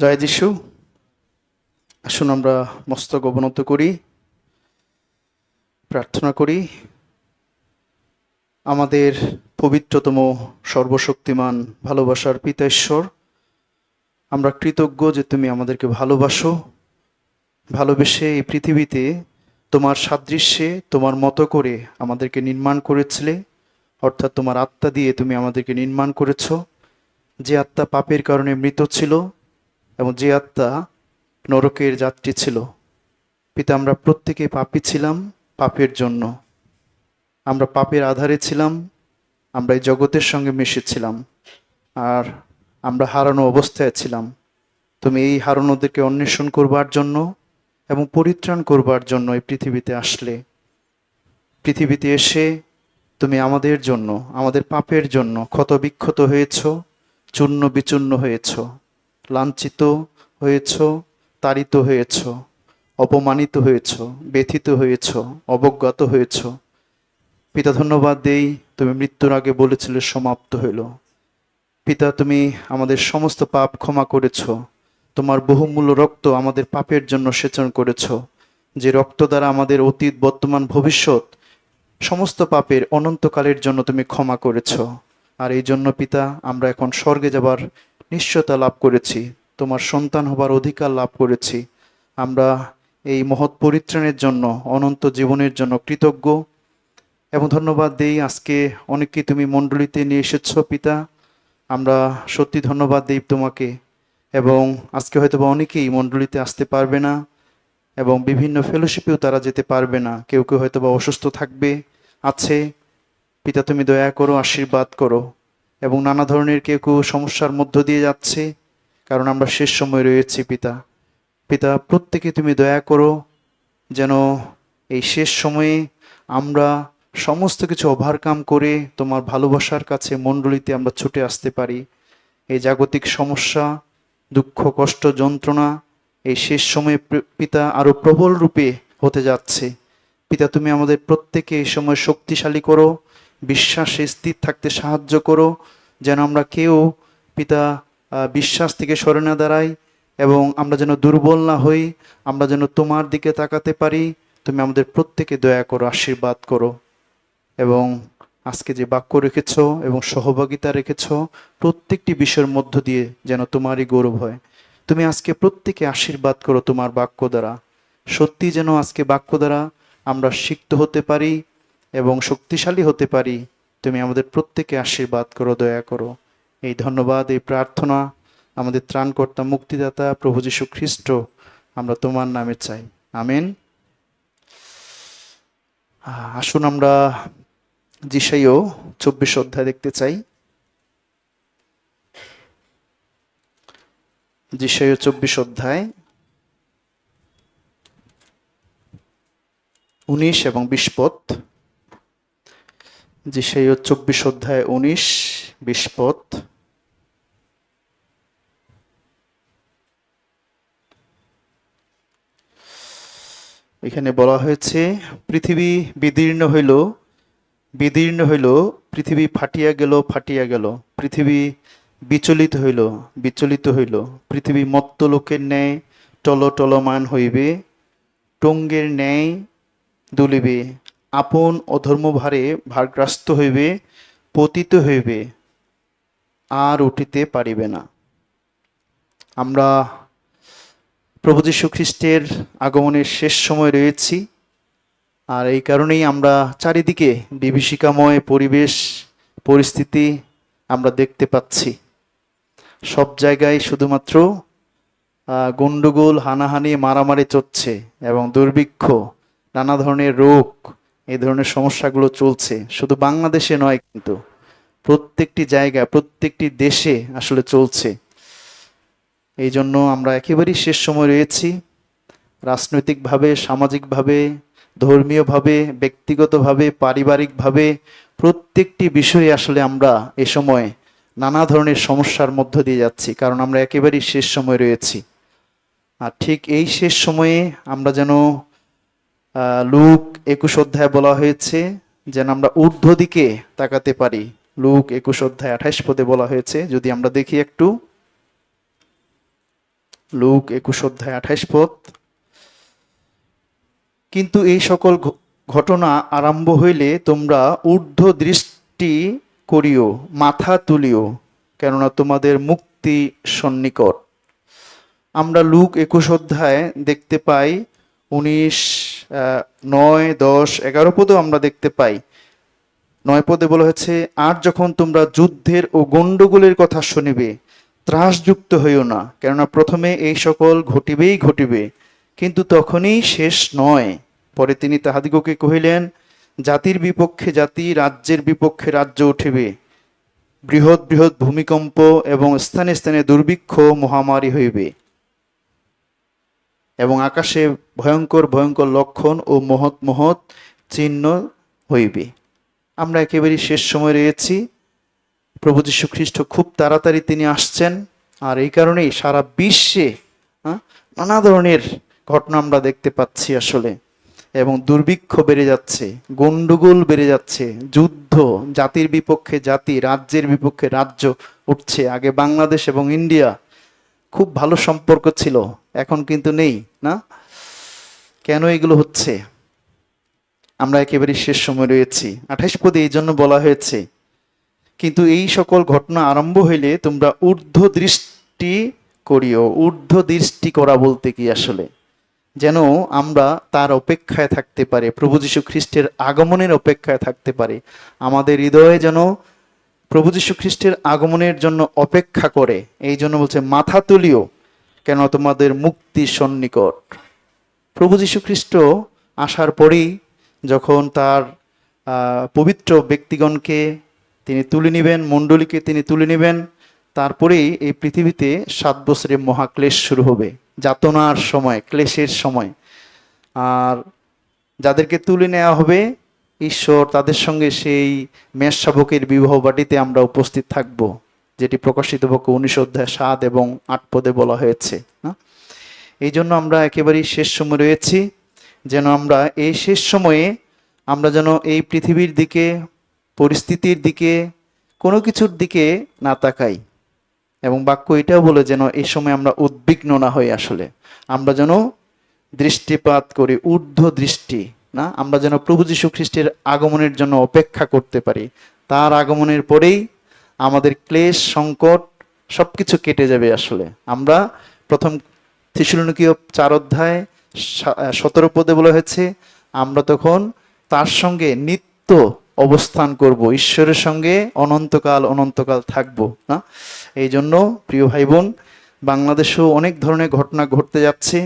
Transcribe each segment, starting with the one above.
জয় যিশু। আসুন আমরা মস্তক অবনত করি, প্রার্থনা করি। আমাদের পবিত্রতম সর্বশক্তিমান ভালোবাসার পিতা ঈশ্বর, আমরা কৃতজ্ঞ যে তুমি আমাদেরকে ভালোবাসো। ভালোবেসে এই পৃথিবীতে তোমার সাদৃশ্যে তোমার মতো করে আমাদেরকে নির্মাণ করেছিলে, অর্থাৎ তোমার আত্মা দিয়ে তুমি আমাদেরকে নির্মাণ করেছ। যে আত্মা পাপের কারণে মৃত ছিল এবং যে আত্মা নরকের যাত্রী ছিল। পিতা, আমরা প্রত্যেকে পাপী ছিলাম। পাপের জন্য আমরা পাপের আধারে ছিলাম, আমরা এই জগতের সঙ্গে মিশেছিলাম, আর আমরা হারানো অবস্থায় ছিলাম। তুমি এই হারানোদেরকে অন্বেষণ করবার জন্য এবং পরিত্রাণ করবার জন্য এই পৃথিবীতে আসলে। পৃথিবীতে এসে তুমি আমাদের জন্য, আমাদের পাপের জন্য ক্ষতবিক্ষত হয়েছ, চূর্ণ বিচূর্ণ হয়েছ, লাঞ্ছিত হয়েছ, তাড়িত হয়েছ, অপমানিত হয়েছ, ব্যথিত হয়েছ, অবজ্ঞাত হয়েছ। পিতা, ধন্যবাদ দেই, তুমি মৃত্যুর আগে বলেছিলে সমাপ্ত হইল। পিতা, তুমি আমাদের সমস্ত পাপ ক্ষমা করেছ। তোমার বহুমূল্য রক্ত আমাদের পাপের জন্য সেচন করেছ, যে রক্ত দ্বারা আমাদের অতীত, বর্তমান, ভবিষ্যৎ সমস্ত পাপের অনন্তকালের জন্য তুমি ক্ষমা করেছ। আর এই জন্য পিতা, আমরা এখন স্বর্গে যাবার নিশ্চয়তা লাভ করেছি, তোমার সন্তান হবার অধিকার লাভ করেছি। আমরা এই মহৎ পরিত্রাণের জন্য, অনন্ত জীবনের জন্য কৃতজ্ঞ এবং ধন্যবাদ দেই। আজকে অনেককে তুমি মণ্ডলীতে নিয়ে এসেছো পিতা, আমরা সত্যি ধন্যবাদ দেই তোমাকে। এবং আজকে হয়তো বা অনেকেই মণ্ডলীতে আসতে পারবে না এবং বিভিন্ন ফেলোশিপেও তারা যেতে পারবে না। কেউ কেউ হয়তো বা অসুস্থ থাকবে, আছে। পিতা, তুমি দয়া করো, আশীর্বাদ করো। এবং নানা ধরনের কেউ কেউ সমস্যার মধ্য দিয়ে যাচ্ছে, কারণ আমরা শেষ সময় রয়েছি পিতা। পিতা, প্রত্যেকে তুমি দয়া করো, যেন এই শেষ সময়ে আমরা সমস্ত কিছু ওভারকাম করে তোমার ভালোবাসার কাছে মণ্ডলীতে আমরা ছুটে আসতে পারি। এই জাগতিক সমস্যা, দুঃখ, কষ্ট, যন্ত্রণা এই শেষ সময়ে পিতা আরো প্রবল রূপে হতে যাচ্ছে। পিতা, তুমি আমাদের প্রত্যেকে এই সময় শক্তিশালী করো, বিশ্বাসে স্থির থাকতে সাহায্য করো, যেন আমরা কেউ পিতা বিশ্বাস থেকে সরে না দাঁড়াই এবং আমরা যেন দুর্বল না হই, আমরা যেন তোমার দিকে তাকাতে পারি। তুমি আমাদের প্রত্যেকে দয়া করো, আশীর্বাদ করো। এবং আজকে যে বাক্য রেখেছ এবং সহভাগিতা রেখেছ, প্রত্যেকটি বিষয়ের মধ্য দিয়ে যেন তোমারই গৌরব হয়। তুমি আজকে প্রত্যেকে আশীর্বাদ করো তোমার বাক্য দ্বারা। সত্যি যেন আজকে বাক্য দ্বারা আমরা সিক্ত হতে পারি এবং শক্তিশালী হতে পারি। তুমি আমাদের প্রত্যেকে আশীর্বাদ করো, দয়া করো। এই ধন্যবাদ, এই প্রার্থনা আমাদের ত্রাণকর্তা, মুক্তিদাতা প্রভু যীশু খ্রিস্ট আমরা তোমার নামে চাই, আমেন। আসুন আমরা যিশাইয় 24 অধ্যায় দেখতে চাই। যিশাইয় 24 অধ্যায় 19 এবং 20 পদ। যিশাইয় 24 অধ্যায় 19, 20 পদ। এখানে বলা হয়েছে, পৃথিবী বিদীর্ণ হইল, বিদীর্ণ হইল, পৃথিবী ফাটিয়া গেল, ফাটিয়া গেল, পৃথিবী বিচলিত হইল, বিচলিত হইল, পৃথিবী মত্ত লোকের ন্যায় টলটলমান হইবে, টঙ্গের ন্যায় দুলিবে, আপন অধর্মভারে ভারগ্রস্ত হইবে, পতিত হইবে, আর উঠিতে পারিবে না। আমরা প্রভু যীশু খ্রিস্টের আগমনের শেষ সময় রয়েছি, আর এই কারণেই আমরা চারিদিকে বিভীষিকাময় পরিবেশ, পরিস্থিতি আমরা দেখতে পাচ্ছি। সব জায়গায় শুধুমাত্র গন্ডগোল, হানাহানি, মারামারি চলছে এবং দুর্ভিক্ষ, নানা ধরনের রোগ, এই ধরনের সমস্যাগুলো চলছে। শুধু বাংলাদেশে নয়, কিন্তু প্রত্যেকটি জায়গায়, প্রত্যেকটি দেশে আসলে চলছে। এই জন্য আমরা একেবারেই শেষ সময় রয়েছি। রাজনৈতিকভাবে, সামাজিকভাবে, ধর্মীয়ভাবে, ব্যক্তিগতভাবে, পারিবারিকভাবে প্রত্যেকটি বিষয়ে আসলে আমরা এ সময় নানা ধরনের সমস্যার মধ্য দিয়ে যাচ্ছি, কারণ আমরা একেবারেই শেষ সময় রয়েছি। আর ঠিক এই শেষ সময়ে আমরা যেন লুক 21 অধ্যায় বলা হয়েছে যেন আমরা ঊর্ধ্ব দিকে তাকাতে পারি। লুক 21 অধ্যায় 28 পদে বলা হয়েছে, যদি আমরা দেখি একটু, লুক 21 অধ্যায় 28 পদ। কিন্তু এই সকল ঘটনা আরম্ভ হইলে তোমরা ঊর্ধ্ব দৃষ্টি করিও, মাথা তুলিও, কেননা তোমাদের মুক্তি সন্নিকট। আমরা লুক 21 অধ্যায় দেখতে পাই 19, 9, 10, 11 পদেও আমরা দেখতে পাই। 9 পদে বলা হয়েছে, আর যখন তোমরা যুদ্ধের ও গণ্ডগোলের কথা শুনিবে, ত্রাসযুক্ত হইও না, কেননা প্রথমে এই সকল ঘটিবেই ঘটিবে, কিন্তু তখনই শেষ নয়। পরে তিনি তাহাদিগকে কহিলেন, জাতির বিপক্ষে জাতি, রাজ্যের বিপক্ষে রাজ্য উঠিবে, বৃহৎ বৃহৎ ভূমিকম্প এবং স্থানে স্থানে দুর্ভিক্ষ মহামারী হইবে, এবং আকাশে ভয়ঙ্কর ভয়ঙ্কর লক্ষণ ও মহৎ মহৎ চিহ্ন হইবে। আমরা একেবারে শেষ সময় রয়েছি। প্রভু যীশু খ্রিস্ট খুব তাড়াতাড়ি তিনি আসছেন, আর এই কারণেই সারা বিশ্বে নানা ধরনের ঘটনা আমরা দেখতে পাচ্ছি আসলে, এবং দুর্ভিক্ষ বেড়ে যাচ্ছে, গন্ডগোল বেড়ে যাচ্ছে, যুদ্ধ, জাতির বিপক্ষে জাতি, রাজ্যের বিপক্ষে রাজ্য উঠছে। আগে বাংলাদেশ এবং ইন্ডিয়া খুব ভালো সম্পর্ক ছিল, এখন কিন্তু নেই না? কেন এগুলো হচ্ছে? আমরা একেবারে শেষ সময় রয়েছি। 28 পদে এই জন্য বলা হয়েছে, কিন্তু এই সকল ঘটনা আরম্ভ হইলে তোমরা ঊর্ধ্ব দৃষ্টি করিও। ঊর্ধ্ব দৃষ্টি করা বলতে কি আসলে? যেন আমরা তার অপেক্ষায় থাকতে পারি, প্রভু যীশু খ্রিস্টের আগমনের অপেক্ষায় থাকতে পারি। আমাদের হৃদয়ে যেন প্রভু যীশু খ্রিস্টের আগমনের জন্য অপেক্ষা করে। এই জন্য বলছে, মাথা তুলিও, কেন তোমাদের মুক্তি সন্নিকট। প্রভু যীশু খ্রিস্ট আসার পরেই যখন তার পবিত্র ব্যক্তিগণকে তিনি তুলে নেবেন, মণ্ডলীকে তিনি তুলে নেবেন, তারপরেই এই পৃথিবীতে 7 বছরের মহাক্লেশ শুরু হবে, যাতনার সময়, ক্লেশের সময়। আর যাদেরকে তুলে নেওয়া হবে, ঈশ্বর তাদের সঙ্গে সেই মেষশাবকের বিবাহ বাটিতে আমরা উপস্থিত থাকব, যেটি প্রকাশিত বাক্য 19 অধ্যায় 7 এবং 8 পদে বলা হয়েছে না? এই জন্য আমরা একেবারেই শেষ সময় রয়েছি, যেন আমরা এই শেষ সময়ে আমরা যেন এই পৃথিবীর দিকে, পরিস্থিতির দিকে, কোনো কিছুর দিকে না তাকাই। এবং বাক্য এটাও বলে যেন এই সময় আমরা উদ্বিগ্ন না হই, আসলে আমরা যেন দৃষ্টিপাত করি, ঊর্ধ্ব দৃষ্টি না? আমরা যেন প্রভু যীশু খ্রিস্টের আগমনের জন্য অপেক্ষা করতে পারি। তার আগমনের পরেই আমাদের ক্লেশ, সংকট সবকিছু কেটে যাবে। আসলে আমরা প্রথম থিসলুনিকীয় 4 অধ্যায় 17 পদে বলা হয়েছে, আমরা তখন তার সঙ্গে নিত্য অবস্থান করব, ঈশ্বরের সঙ্গে অনন্তকাল অনন্তকাল থাকব না? এই জন্য প্রিয় ভাই বোন, বাংলাদেশেও অনেক ধরনের ঘটনা ঘটতে যাচ্ছে,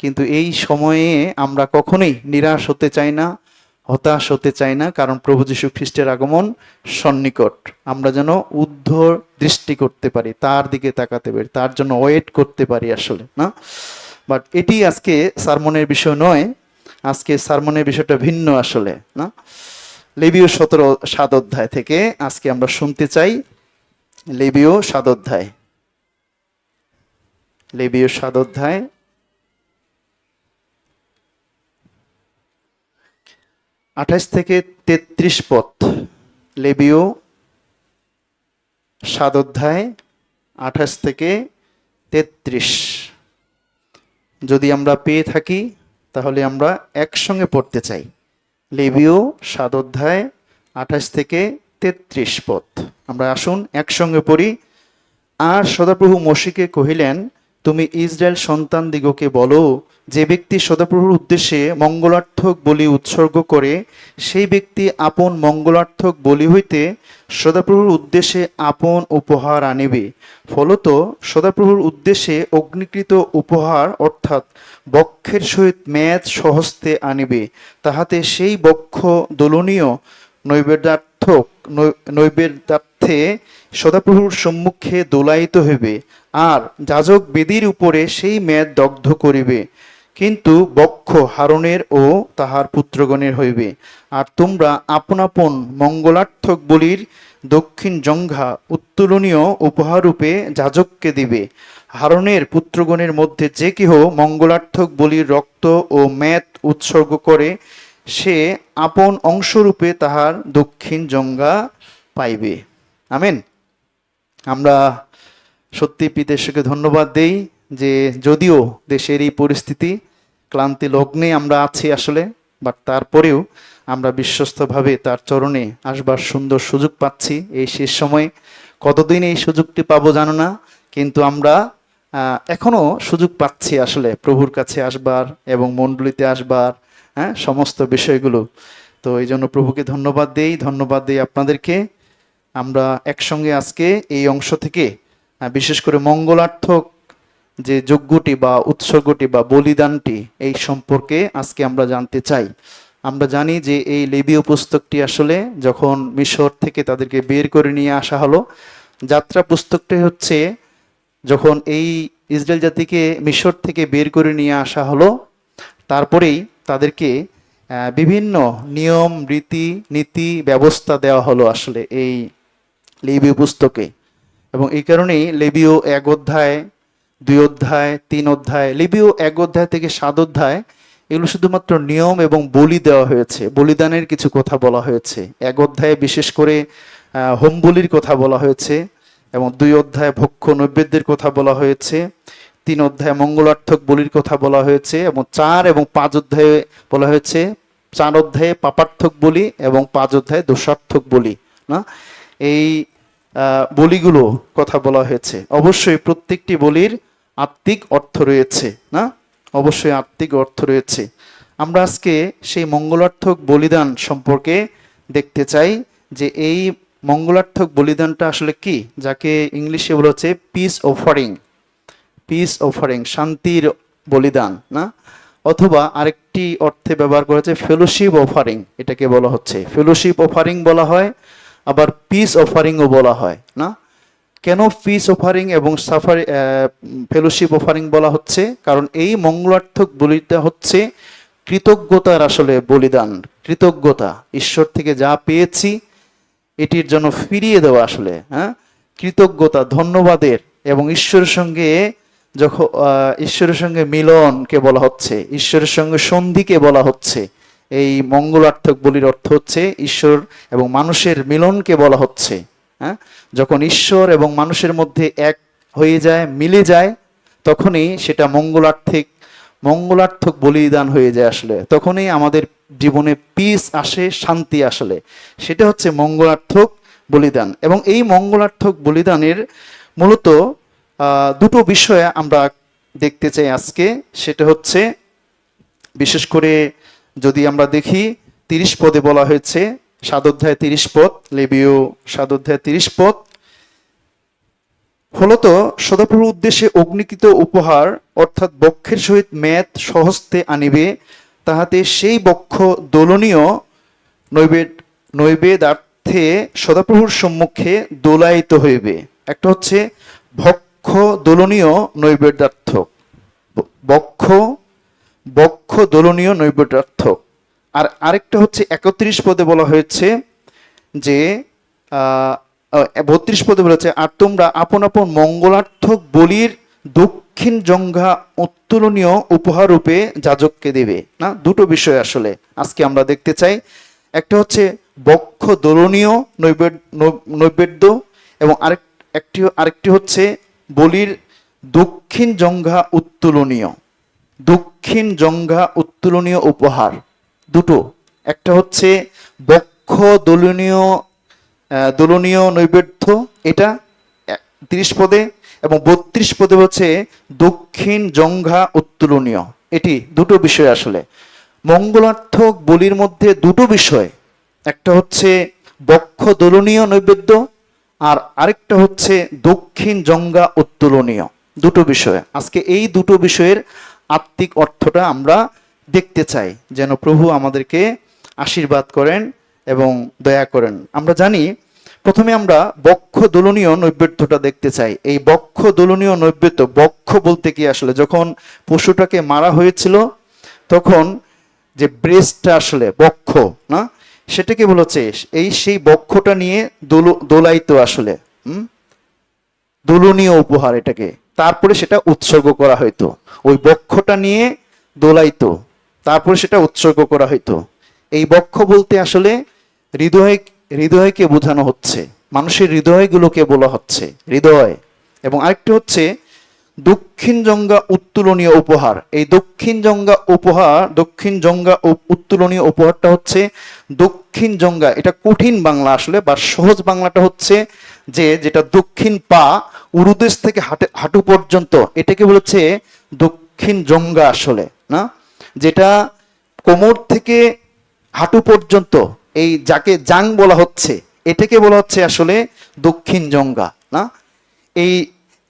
কিন্তু এই সময়ে আমরা কখনোই নিরাশ হতে চাই না, হতাশ হতে চাই না, কারণ প্রভু যীশু খ্রিস্টের আগমন সন্নিকট। আমরা যেন ঊর্ধ্ব দৃষ্টি করতে পারি, তার দিকে তাকাতে পারি, তার জন্য ওয়েট করতে পারি আসলে না? বাট এটি আজকে সারমনের বিষয় নয়, আজকে সারমনের বিষয়টা ভিন্ন আসলে না? লেবীয় 7 অধ্যায় থেকে আজকে আমরা শুনতে চাই। লেবীয় 7 অধ্যায়, লেবীয় 7 অধ্যায় 28 থেকে 33 পদ। লেবীয় 7 অধ্যায় 28 থেকে 33। যদি আমরা পেয়ে থাকি তাহলে আমরা একসঙ্গে পড়তে চাই। লেবীয় 7 অধ্যায় 28 থেকে 33 পদ। আমরা আসুন একসঙ্গে পড়ি। আর সদাপ্রভু মোশিকে কহিলেন, তুমি ইসরায়েল সন্তান দিগকে বলো, যে ব্যক্তি সদাপ্রভুর উদ্দেশ্যে মঙ্গলার্থক বলি উৎসর্গ করে, সেই ব্যক্তি আপন মঙ্গলার্থক বলি হইতে সদাপ্রভুর উদ্দেশ্যে আপন উপহার আনিবে। ফলত সদাপ্রভুর উদ্দেশ্যে অগ্নিকৃত উপহার, অর্থাৎ বক্ষের সহিত মেদ সহস্তে আনিবে, তাহাতে সেই বক্ষ দোলনীয় নৈবেদ্যার্থে সদাপ্রভুর সম্মুখে দোলায়িত হইবে, আর যাজক বেদীর উপরে সেই মেদ দগ্ধ করিবে, কিন্তু বক্ষ হারনের ও তাহার পুত্রগণের হইবে। আর তোমরা আপন আপন মঙ্গলার্থক বলির দক্ষিণ জঙ্ঘা উত্তোলনীয় উপহাররূপে যাজককে দিবে। হারনের পুত্রগণের মধ্যে যে কেহ মঙ্গলার্থক বলির রক্ত ও মেদ উৎসর্গ করে, সে আপন অংশরূপে তাহার দক্ষিণ জঙ্ঘা পাইবে। আমেন। আমরা সত্যি পিতা ঈশ্বরকে ধন্যবাদ দেই যে যদিও দেশের এই পরিস্থিতি, ক্লান্তি লগ্নে আমরা আছি আসলে, বাট তারপরেও আমরা বিশ্বস্তভাবে তার চরণে আসবার সুন্দর সুযোগ পাচ্ছি এই শেষ সময়ে। কতদিন এই সুযোগটি পাবো জানো না, কিন্তু আমরা এখনো সুযোগ পাচ্ছি আসলে প্রভুর কাছে আসবার এবং মণ্ডলীতে আসবার, হ্যাঁ, সমস্ত বিষয়গুলো। তো এই জন্য প্রভুকে ধন্যবাদ দেই আপনাদেরকে। আমরা একসঙ্গে আজকে এই অংশ থেকে বিশেষ করে মঙ্গলার্থক যে যজ্ঞটি বা উৎসর্গটি বা বলিদানটি, এই সম্পর্কে আজকে আমরা জানতে চাই। আমরা জানি যে এই লেবীয় পুস্তকটি আসলে যখন মিশর থেকে তাদেরকে বের করে নিয়ে আসা হলো, যাত্রা পুস্তকটি হচ্ছে যখন এই ইসরায়েল জাতিকে মিশর থেকে বের করে নিয়ে আসা হলো, তারপরেই তাদেরকে বিভিন্ন নিয়ম রীতি নীতি ব্যবস্থা দেওয়া হলো আসলে এই লেবীয় পুস্তকে। এবং এই কারণেই লেবীয় 1 অধ্যায়, 2 অধ্যায়, 3 অধ্যায়, লেবীয় 1 অধ্যায় থেকে 7 অধ্যায়, এগুলো শুধুমাত্র নিয়ম এবং বলি দেওয়া হয়েছে, বলিদানের কিছু কথা বলা হয়েছে। 1 অধ্যায়ে বিশেষ করে হোম বলির কথা বলা হয়েছে, এবং 2 অধ্যায়ে ভক্ষ নৈবেদ্যের কথা বলা হয়েছে, 3 অধ্যায়ে মঙ্গলার্থক বলির কথা বলা হয়েছে, এবং 4 এবং 5 অধ্যায়ে বলা হয়েছে, 4 অধ্যায়ে পাপার্থক বলি এবং 5 অধ্যায়ে দোষার্থক বলি, না, এই বলিগুলো কথা বলা হয়েছে। অবশ্যই প্রত্যেকটি বলির আত্মিক অর্থ রয়েছে, না, অবশ্যই আত্মিক অর্থ রয়েছে। আমরা আজকে সেই মঙ্গলার্থক বলিদান সম্পর্কে দেখতে চাই যে এই মঙ্গলার্থক বলিদানটা আসলে কি, যাকে ইংলিশে বলা হচ্ছে পিস অফারিং, শান্তির বলিদান, না, অথবা আরেকটি অর্থে ব্যবহার করা হচ্ছে ফেলোশিপ অফারিং, এটাকে বলা হচ্ছে ফেলোশিপ অফারিং বলা হয়, আবার পিস অফারিংও বলা হয়, না। কেন পিস অফারিং এবং ফেলোশিপ অফারিং বলা হচ্ছে? কারণ এই মঙ্গলার্থক বলিটা হচ্ছে কৃতজ্ঞতার আসলে বলিদান, কৃতজ্ঞতা, ঈশ্বর থেকে যা পেয়েছি এটির জন্য ফিরিয়ে দেওয়া আসলে, হ্যাঁ, কৃতজ্ঞতা, ধন্যবাদের, এবং ঈশ্বরের সঙ্গে যখন ঈশ্বরের সঙ্গে মিলনকে বলা হচ্ছে, ঈশ্বরের সঙ্গে সন্ধিকে বলা হচ্ছে। এই মঙ্গলার্থক বলির অর্থ হচ্ছে ঈশ্বর এবং মানুষের মিলনকে বলা হচ্ছে, হ্যাঁ। যখন ঈশ্বর এবং মানুষের মধ্যে এক হয়ে যায়, মিলে যায়, তখনই সেটা মঙ্গলার্থক বলিদান হয়ে যায় আসলে। তখনই আমাদের জীবনে পিস আসে, শান্তি আসলে, সেটা হচ্ছে মঙ্গলার্থক বলিদান। এবং এই মঙ্গলার্থক বলিদানের মূলত দুটো বিষয়ে আমরা দেখতে চাই আজকে। সেটা হচ্ছে বিশেষ করে যদি আমরা দেখি 30 পদে বলা হয়েছে, 7 অধ্যায় 30 পদ, লেবীয় 7 অধ্যায় 30 পদ, ফলত সদাপ্রভুর উদ্দেশ্যে অগ্নিকৃত উপহার অর্থাৎ বক্ষের সহিত মেদ সহস্তে আনিবে, তাহাতে সেই বক্ষ দোলনীয় নৈবেদ্যার্থে সদাপ্রভুর সম্মুখে দোলায়িত হইবে। একটা হচ্ছে বক্ষ দোলনীয় নৈবেদ্যার্থ, বক্ষ দোলনীয় নৈবেদ্যার্থ। আর আরেকটা হচ্ছে 31 পদে বলা হয়েছে যে 32 পদে বলেছে, আর তোমরা আপন আপন মঙ্গলার্থক বলির দক্ষিণ জঙ্ঘা উত্তোলনীয় উপহার রূপে যাজককে দেবে, না। দুটো বিষয় আসলে আজকে আমরা দেখতে চাই। একটা হচ্ছে বক্ষ দোলনীয় নৈবেদ্য, এবং আরেকটি হচ্ছে বলির দক্ষিণ জঙ্ঘা উত্তোলনীয় উপহার। দুটো, একটা হচ্ছে বক্ষ দোলনীয় নৈবেদ্য, এটা 30 পদে, এবং 32 পদে হচ্ছে দক্ষিণ জঙ্ঘা উত্তোলনীয়। এটি দুটো বিষয় আসলে মঙ্গলার্থক বলির মধ্যে, দুটো বিষয়, একটা হচ্ছে বক্ষ দোলনীয় নৈবেদ্য, আর আরেকটা হচ্ছে দক্ষিণ জঙ্ঘা উত্তোলনীয়। দুটো বিষয়, আজকে এই দুটো বিষয়ের আত্মিক অর্থটা আমরা দেখতে চাই, যেন প্রভু আমাদেরকে আশীর্বাদ করেন এবং দয়া করেন। আমরা জানি, প্রথমে আমরা বক্ষ দোলনীয় নৈবেদ্যটা দেখতে চাই। এই বক্ষ দোলনীয় নৈবেদ্য, বক্ষ বলতে কি আসলে, যখন পশুটাকে মারা হয়েছিল তখন যে ব্রেস্টটা আসলে বক্ষ, না, সেটাকে বলেছে সেই বক্ষটা নিয়ে দোলাইতো আসলে, দোলনীয় উপহার এটাকে, তারপরে সেটা উৎসর্গ করা হইতো। ওই বক্ষটা নিয়ে দোলাইতো, তারপরে সেটা উৎসর্গ করা হইতো। এই বক্ষ বলতে আসলে হৃদয়কে বোঝানো হচ্ছে, মানুষের হৃদয়গুলোকে বলা হচ্ছে হৃদয়। এবং আরেকটি হচ্ছে দক্ষিণ জঙ্গা উত্তোলনীয় উপহার। এই দক্ষিণ জঙ্গা উত্তোলনীয় উপহারটা হচ্ছে দক্ষিণ জঙ্গা, এটা কঠিন বাংলা আসলে, বা সহজ বাংলাটা হচ্ছে যেটা দক্ষিণ পা উরুদেশ থেকে হাঁটু পর্যন্ত, এটাকে বলেছে দক্ষিণ জঙ্গা আসলে, না? যেটা কোমর থেকে হাঁটু পর্যন্ত, এই যাকে জাং বলা হচ্ছে, এটাকে বলা হচ্ছে আসলে দক্ষিণ জঙ্গা, না?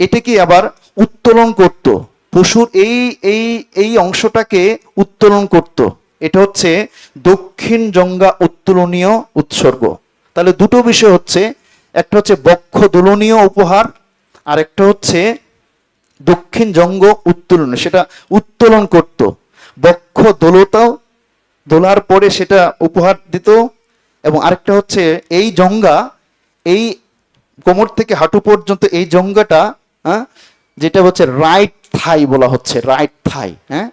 এটাকে আবার উত্তোলন করত, পশুর এই এই এই অংশটাকে উত্তোলন করত, এটা হচ্ছে দক্ষিণ জঙ্গা উত্তোলনীয় উৎসর্গ। তাহলে দুটো বিষয় হচ্ছে, একটা হচ্ছে বক্ষ দোলনীয় উপহার, আর একটা হচ্ছে দক্ষিণ জঙ্গ উত্তোলন, সেটা উত্তোলন করত, বক্ষ দোলার পরে সেটা উপহার দিত। এবং আরেকটা হচ্ছে এই জঙ্গা, এই কোমর থেকে হাঁটু পর্যন্ত এই জঙ্গাটা, হ্যাঁ, যেটা হচ্ছে রাইট থাই বলা হচ্ছে, রাইট থাই, হ্যাঁ,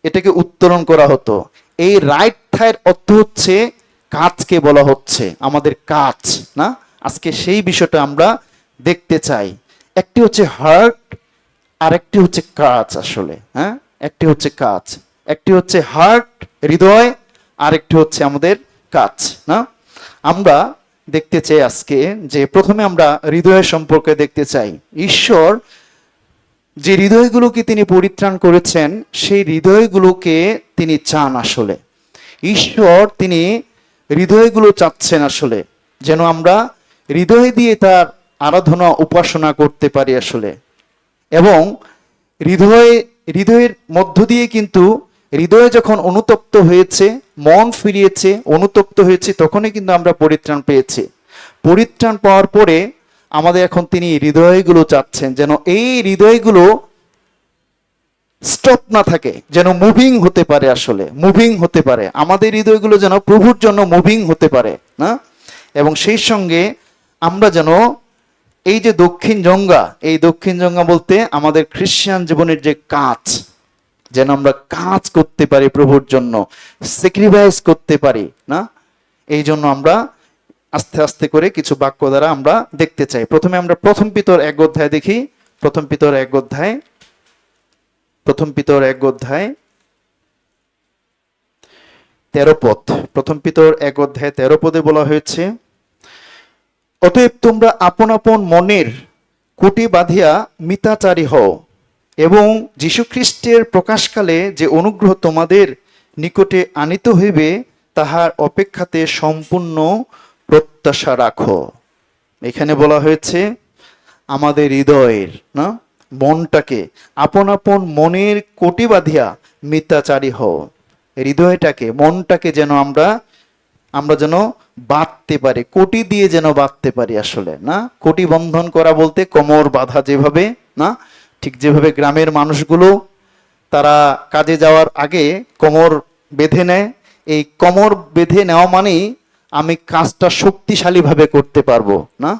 এটাকে উত্তোলন করা হতো। এই রাইট থাইয়ের অর্থ হচ্ছে কাঁচকে বলা হচ্ছে, আমাদের কাঁচ, না? আজকে সেই বিষয়টা আমরা দেখতে চাই। একটি হচ্ছে হার্ট আর একটি হচ্ছে কাঁচ আসলে, হ্যাঁ, একটি হচ্ছে কাঁচ, একটি হচ্ছে হার্ট হৃদয়, আর একটি হচ্ছে আমাদের কাঁচ, না? আমরা দেখতে চাই আজকে যে প্রথমে আমরা হৃদয়ের সম্পর্কে দেখতে চাই। ঈশ্বর যে হৃদয়গুলোকে তিনি পরিত্রাণ করেছেন, সেই হৃদয়গুলোকে তিনি চান আসলে। ঈশ্বর তিনি হৃদয়গুলো চাচ্ছেন আসলে, যেন আমরা হৃদয় দিয়ে তার আরাধনা উপাসনা করতে পারি আসলে। এবং হৃদয়ের মধ্য দিয়ে কিন্তু, হৃদয়ে যখন অনুতপ্ত হয়েছে, মন ফিরিয়েছে, অনুতপ্ত হয়েছে, তখনই কিন্তু আমরা পরিত্রাণ পেয়েছি। পরিত্রাণ পাওয়ার পরে আমাদের এখন তিনি হৃদয়গুলো চাচ্ছেন, যেন এই হৃদয়গুলো স্টপ না থাকে, যেন মুভিং হতে পারে আসলে, মুভিং হতে পারে, আমাদের হৃদয়গুলো যেন প্রভুর জন্য মুভিং হতে পারে, না? এবং সেই সঙ্গে আমরা যেন এই যে দক্ষিণ জঙ্গা বলতে আমাদের খ্রিস্টান জীবনের যে কাজ, যেন আমরা কাজ করতে পারি প্রভুর জন্য, স্যাক্রিফাইস করতে পারি, না? এই জন্য আমরা আস্তে আস্তে করে কিছু বাক্য দ্বারা আমরা দেখতে চাই। প্রথমে আমরা প্রথম পিতর 1 অধ্যায় দেখি। প্রথম পিতর 1 অধ্যায় 13 পদ। প্রথম পিতর 1 অধ্যায় 13 পদে বলা হয়েছে, অতএব তোমরা আপন আপন মনের কুটি বাঁধিয়া মিতাচারী হও, এবং যীশুখ্রিস্টের প্রকাশকালে যে অনুগ্রহ তোমাদের নিকটে আনিত হইবে, তাহার অপেক্ষাতে সম্পূর্ণ প্রত্যাশা রাখো। এখানে বলা হয়েছে আমাদের হৃদয়ের, না, মনটাকে আপন আপন মনের কোটি বাঁধিয়া মিথ্যাচারী হও, হৃদয়টাকে, মনটাকে যেন আমরা যেন বাঁধতে পারি, কোটি দিয়ে যেন বাঁধতে পারি আসলে, না? কোটি বন্ধন করা বলতে কোমর বাঁধা যেভাবে, না? ঠিক যেভাবে গ্রামের মানুষগুলো তারা কাজে যাওয়ার আগে কোমর বেঁধে নেয়, এই কোমর বেঁধে নেওয়া মানেই আমি কাজটা শক্তিশালীভাবে করতে পারবো, না?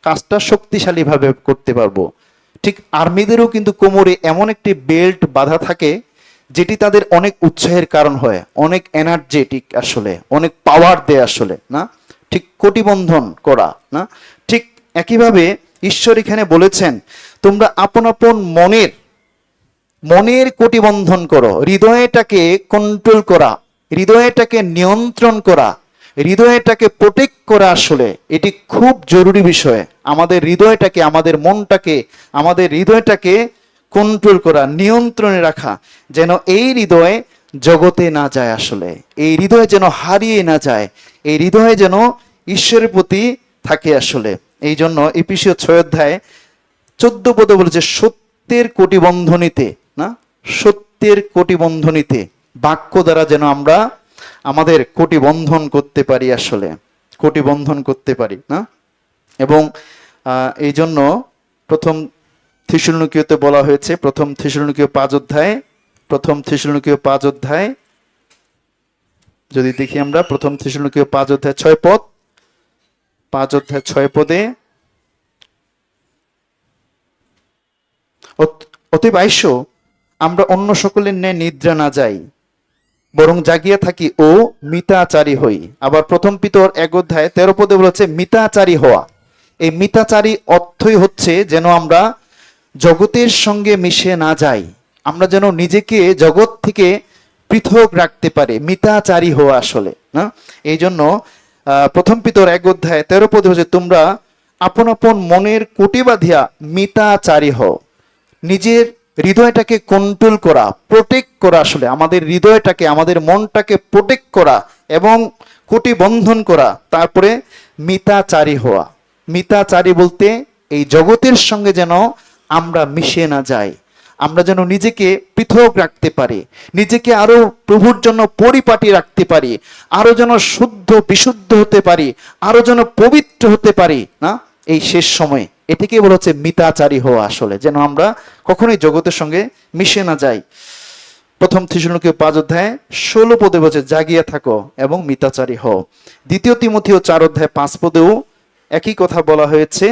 কাজটা শক্তিশালীভাবে করতে পারবো। ঠিক আর্মিদেরও কিন্তু কোমরে এমন একটি বেল্ট বাঁধা থাকে, যেটি তাদের অনেক উৎসাহের কারণ হয়, অনেক এনার্জেটিক আসলে, অনেক পাওয়ার দেয় আসলে, না? ঠিক কোটিবন্ধন করা, না? ঠিক একইভাবে ঈশ্বর এখানে বলেছেন, তোমরা আপন আপন মনের কোটিবন্ধন করো, হৃদয়টাকে কন্ট্রোল করা, হৃদয়টাকে নিয়ন্ত্রণ করা, হৃদয়টাকে প্রোটেক্ট করা আসলে এটি খুব জরুরি বিষয়। আমাদের হৃদয়টাকে, আমাদের মনটাকে, আমাদের হৃদয়টাকে কন্ট্রোল করা, নিয়ন্ত্রণে রাখা, যেন এই হৃদয় জগতে না যায় আসলে, এই হৃদয় যেন হারিয়ে না যায়, এই হৃদয় যেন ঈশ্বরের প্রতি থাকে আসলে। এই জন্য এফেসীয় 6 অধ্যায় 14 পদে বলেছে, সত্যের কোটিবন্ধনীতে, না? সত্যের কোটিবন্ধনীতে, বাক্য দ্বারা যেন আমরা আমাদের কোটিবন্ধন করতে পারি আসলে, কোটিবন্ধন করতে পারি, না? এবং এই জন্য প্রথম থিসলুনিকীয়তে বলা হয়েছে, প্রথম থিসলুনিকীয় 5 অধ্যায় যদি দেখি আমরা, প্রথম থিসলুনিকীয় 5 অধ্যায় 6 পদ, 5 অধ্যায় 6 পদে, অতএব আইসো আমরা অন্য সকলের ন্যায় নিদ্রা না যাই, বরং জাগিয়া থাকি ও মিতাচারী হই। আবার প্রথম পিতর 1 অধ্যায় 13 পদে বলেছে মিতাচারী হওয়া। এই মিতাচারী অর্থই হচ্ছে যেন আমরা জগতের সঙ্গে মিশে না যাই, আমরা যেন নিজেকে জগৎ থেকে পৃথক রাখতে পারি, মিতাচারী হওয়া আসলে না। এই জন্য প্রথম পিতর 1:13 হচ্ছে, তোমরা আপন আপন মনের কোটি বাঁধিয়া মিতাচারী হও। নিজের হৃদয়টাকে কন্ট্রোল করা, প্রোটেক্ট করা, আসলে আমাদের হৃদয়টাকে, আমাদের মনটাকে প্রোটেক্ট করা এবং কোটি বন্ধন করা, তারপরে মিতাচারী হওয়া। মিতাচারী বলতে এই জগতের সঙ্গে যেন আমরা মিশে না যাই, আমরা যেন নিজেকে পৃথক রাখতে পারি, নিজেকে আরো প্রভুর জন্য পরিপাটি রাখতে পারি, আরো যেন শুদ্ধ বিশুদ্ধ হতে পারি, আরো যেন পবিত্র হতে পারি না এই শেষ সময়ে। এটাকে বলা হচ্ছে মিতাচারী হওয়া, আসলে যেন আমরা কখনোই জগতের সঙ্গে মিশে না যাই। প্রথম থিসলুকে 5:16 বলছে, জাগিয়া থাকো এবং মিতাচারী হও। দ্বিতীয় তিমথিও 4:5 একই কথা বলা হয়েছে।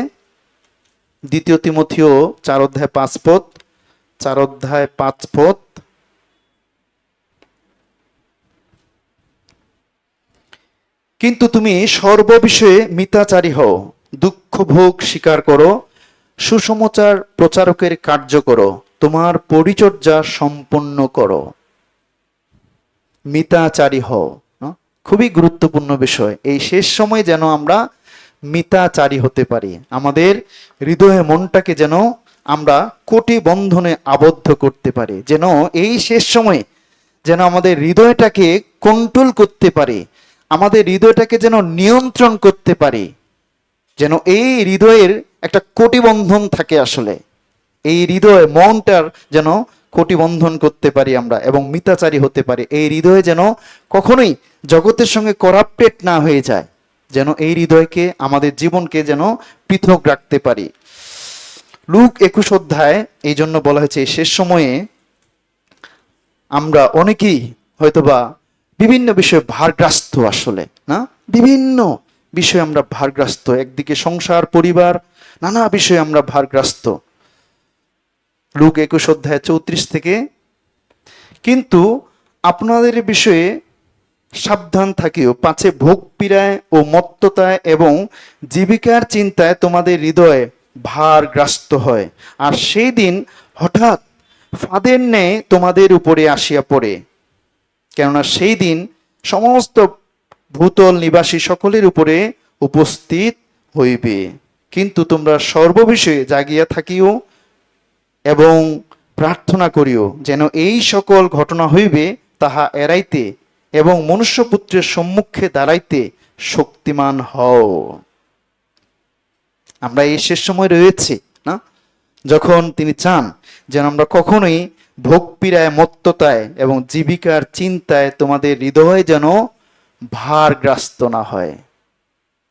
দ্বিতীয় তিমথিও 4:5 কিন্তু তুমি সর্ববিষয়ে মিতাচারী হও, দুঃখ ভোগ স্বীকার করো, সুসমাচার প্রচারকের কার্য করো, তোমার পরিচর্যা সম্পন্ন করো। মিতাচারী হও, খুবই গুরুত্বপূর্ণ বিষয়। এই শেষ সময় যেন আমরা মিতাচারী হতে পারি, আমাদের হৃদয়ে মনটাকে যেন আমরা কোটি বন্ধনে আবদ্ধ করতে পারি, যেন এই শেষ সময়ে যেন আমাদের হৃদয়টাকে কন্ট্রোল করতে পারি, আমাদের হৃদয়টাকে যেন নিয়ন্ত্রণ করতে পারি, যেন এই হৃদয়ের একটা কোটি বন্ধন থাকে, আসলে এই হৃদয় মনটার যেন কোটি বন্ধন করতে পারি আমরা এবং মিতাচারী হতে পারি। এই হৃদয়ে যেন কখনোই জগতের সঙ্গে করাপ্টেড না হয়ে যায়, যেন এই হৃদয়কে, আমাদের জীবনকে যেন পৃথক রাখতে পারি। লুক 21 এই জন্য বলা হয়েছে, এই শেষ সময়ে আমরা অনেকেই হয়তোবা বিভিন্ন বিষয়ে ভারগ্রস্ত, আসলে না, বিভিন্ন বিষয়ে আমরা ভারগ্রস্ত, একদিকে সংসার পরিবার নানা বিষয়ে আমরা ভারগ্রস্ত। লুক 21:34 কিন্তু আপনাদের বিষয়ে সাবধান থাকিও, পাছে ভোগ পীড়ায় ও মত্ততায় এবং জীবিকার চিন্তায় তোমাদের হৃদয় ভারগ্রস্ত হয়, আর সেই দিন হঠাৎ ফাঁদের ন্যায় তোমাদের উপরে আসিয়া পড়ে। কেননা সেই দিন সমস্ত ভূতল নিবাসী সকলের উপরে উপস্থিত হইবে। কিন্তু তোমরা সর্ববিষয়ে জাগিয়া থাকিও এবং প্রার্থনা করিও, যেন এই সকল ঘটনা হইবে তাহা এড়াইতে এবং মনুষ্যপুত্রের সম্মুখে দাঁড়াইতে শক্তিমান হও। আমরা এই শেষ সময় রয়েছে না, যখন তিনি চান যেন আমরা কখনোই ভোগ পীড়ায়, মত্ততায় এবং জীবিকার চিন্তায় তোমাদের হৃদয় যেন ভারগ্রস্ত না হয়।